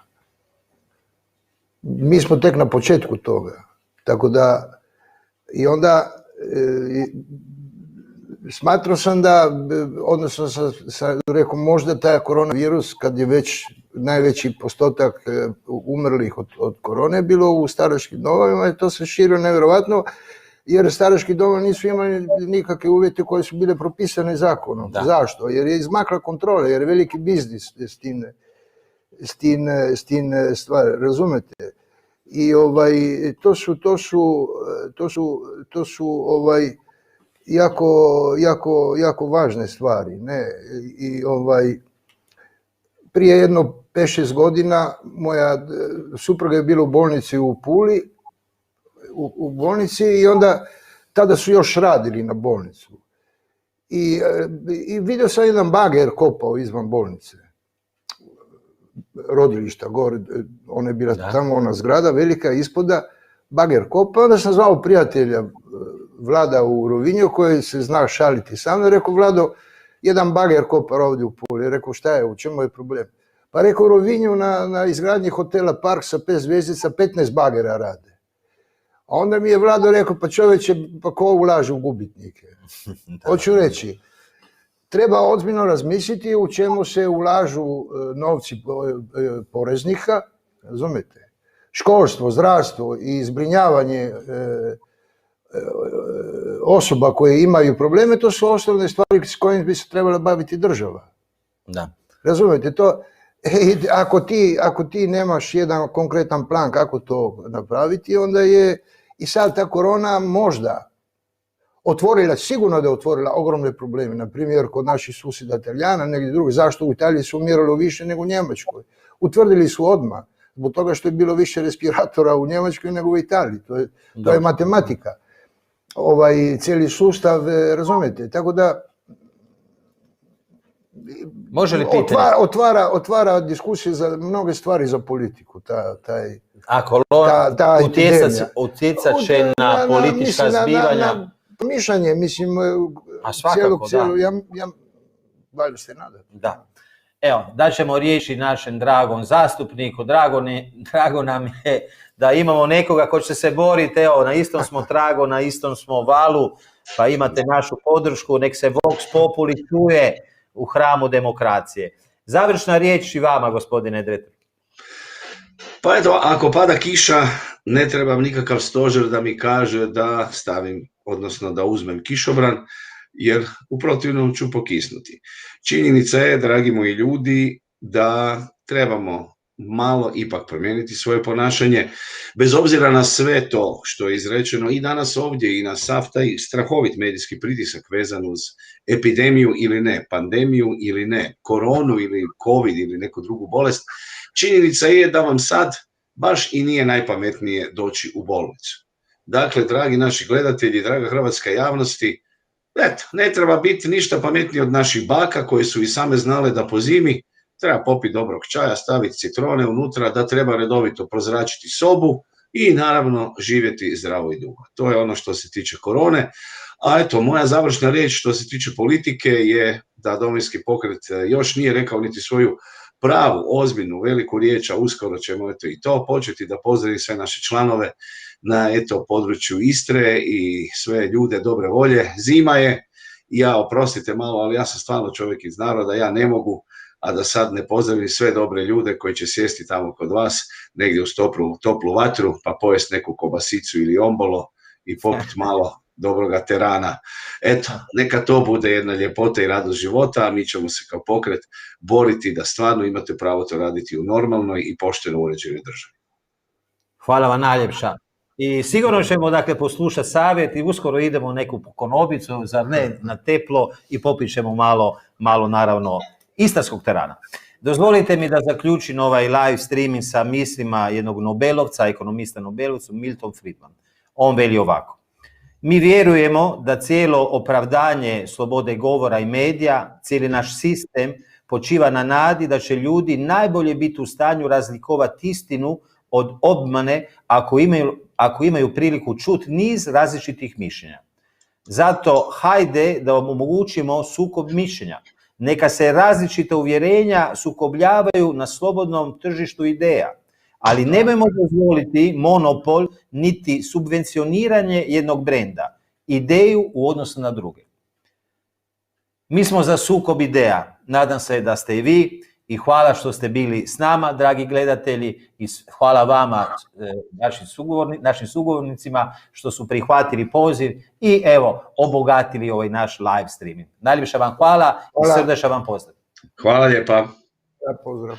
Mi smo tek na početku toga. Tako da, i onda smatrao sam da, odnosno sam rekao, možda taj koronavirus, kad je već najveći postotak umrlih od korone bilo u staračkim domovima, to se širilo nevjerovatno, jer starački domovi nisu imali nikakve uvjete koje su bile propisane zakonom. Da. Zašto? Jer je izmakla kontrola, jer je veliki biznis s tim stvari, razumete? I to su jako važne stvari, ne? I prije jedno 5-6 godina moja supruga je bila u bolnici u Puli, u bolnici, i onda tada su još radili na bolnicu. I vidio sam jedan bager kopao izvan bolnice. Rodilišta, gore, ona je bila tamo, ona zgrada velika ispoda, bager kopao. Onda sam zvao prijatelja Vlada u Rovinju koji se zna šaliti sa mnom. Rekao, Vlado, jedan bager kopa ovdje u Puli. Rekao, šta je, u čemu je problem? Pa rekao, u Rovinju na izgradnji hotela Park sa 5 zvjezdica 15 bagera rade. A onda mi je Vlado rekao, pa čovječe, pa ko ulaže u gubitnike? Hoću reći, treba ozbiljno razmisliti u čemu se ulažu novci poreznika, razumijete? Školstvo, zdravstvo i zbrinjavanje osoba koje imaju probleme, to su osnovne stvari s kojim bi se trebala baviti država. Da. Razumijete, to... Ako ti nemaš jedan konkretan plan kako to napraviti, onda je i sad ta korona možda otvorila, sigurno da je otvorila ogromne probleme. Na primjer, kod naših susjeda Talijana, negdje drugi. Zašto u Italiji su umiralo više nego u Njemačkoj? Utvrdili su odmah, zbog toga što je bilo više respiratora u Njemačkoj nego u Italiji. To je matematika. Cijeli sustav, razumijete, tako da može li pitanje? Otvara diskusije za mnoge stvari za politiku. A korona utjecat će na politička zbivanja? Mišljenje, mislim, valjda se nadam. Da. Evo, daćemo riječi našem dragom zastupniku, drago nam je da imamo nekoga ko će se boriti, evo, na istom smo tragu, na istom smo valu, pa imate našu podršku, nek se Vox Populi čuje u hramu demokracije. Završna riječ i vama, gospodine Dretar. Pa eto, ako pada kiša, ne trebam nikakav stožer da mi kaže da stavim odnosno da uzmem kišobran, jer u protivnom ću pokisnuti. Činjenica je, dragi moji ljudi, da trebamo malo ipak promijeniti svoje ponašanje, bez obzira na sve to što je izrečeno i danas ovdje i na sav taj strahovit medijski pritisak vezan uz epidemiju ili ne, pandemiju ili ne, koronu ili covid ili neku drugu bolest. Činjenica je da vam sad baš i nije najpametnije doći u bolnicu. Dakle, dragi naši gledatelji, draga hrvatska javnosti, eto, ne treba biti ništa pametnije od naših baka koje su i same znale da po zimi treba popiti dobrog čaja, staviti citrone unutra, da treba redovito prozračiti sobu i naravno živjeti zdravo i dugo. To je ono što se tiče korone. A eto, moja završna riječ što se tiče politike je da Domovinski pokret još nije rekao niti svoju pravu, ozbiljnu, veliku riječ, a uskoro ćemo eto i to početi, da pozdravim sve naše članove na eto području Istre i sve ljude dobre volje. Zima je, ja oprostite malo, ali ja sam stvarno čovjek iz naroda, ja ne mogu, a da sad ne pozdravim sve dobre ljude koji će sjesti tamo kod vas, negdje uz toplu vatru, pa pojest neku kobasicu ili ombolo i popiti malo dobroga terana. Eto, neka to bude jedna ljepota i radost života, a mi ćemo se kao pokret boriti da stvarno imate pravo to raditi u normalnoj i pošteno uređenoj državi. Hvala vam najljepša. I sigurno ćemo dakle poslušati savjet i uskoro idemo u neku konobicu, zar ne, na teplo i popit ćemo malo naravno istarskog terana. Dozvolite mi da zaključim ovaj live streaming sa mislima jednog Nobelovca, ekonomista Nobelovca, Milton Friedman. On veli ovako: mi vjerujemo da cijelo opravdanje slobode govora i medija, cijeli naš sistem počiva na nadi da će ljudi najbolje biti u stanju razlikovati istinu od obmane ako imaju priliku čuti niz različitih mišljenja. Zato hajde da vam omogućimo sukob mišljenja. Neka se različita uvjerenja sukobljavaju na slobodnom tržištu ideja, ali nemojmo dozvoliti monopol niti subvencioniranje jednog brenda, ideju u odnosu na druge. Mi smo za sukob ideja, nadam se da ste i vi, i hvala što ste bili s nama, dragi gledatelji, i hvala vama, našim sugovornicima, što su prihvatili poziv i evo, obogatili ovaj naš live streaming. Najljepša vam hvala i srdečan vam pozdrav. Hvala lijepa. Pozdrav.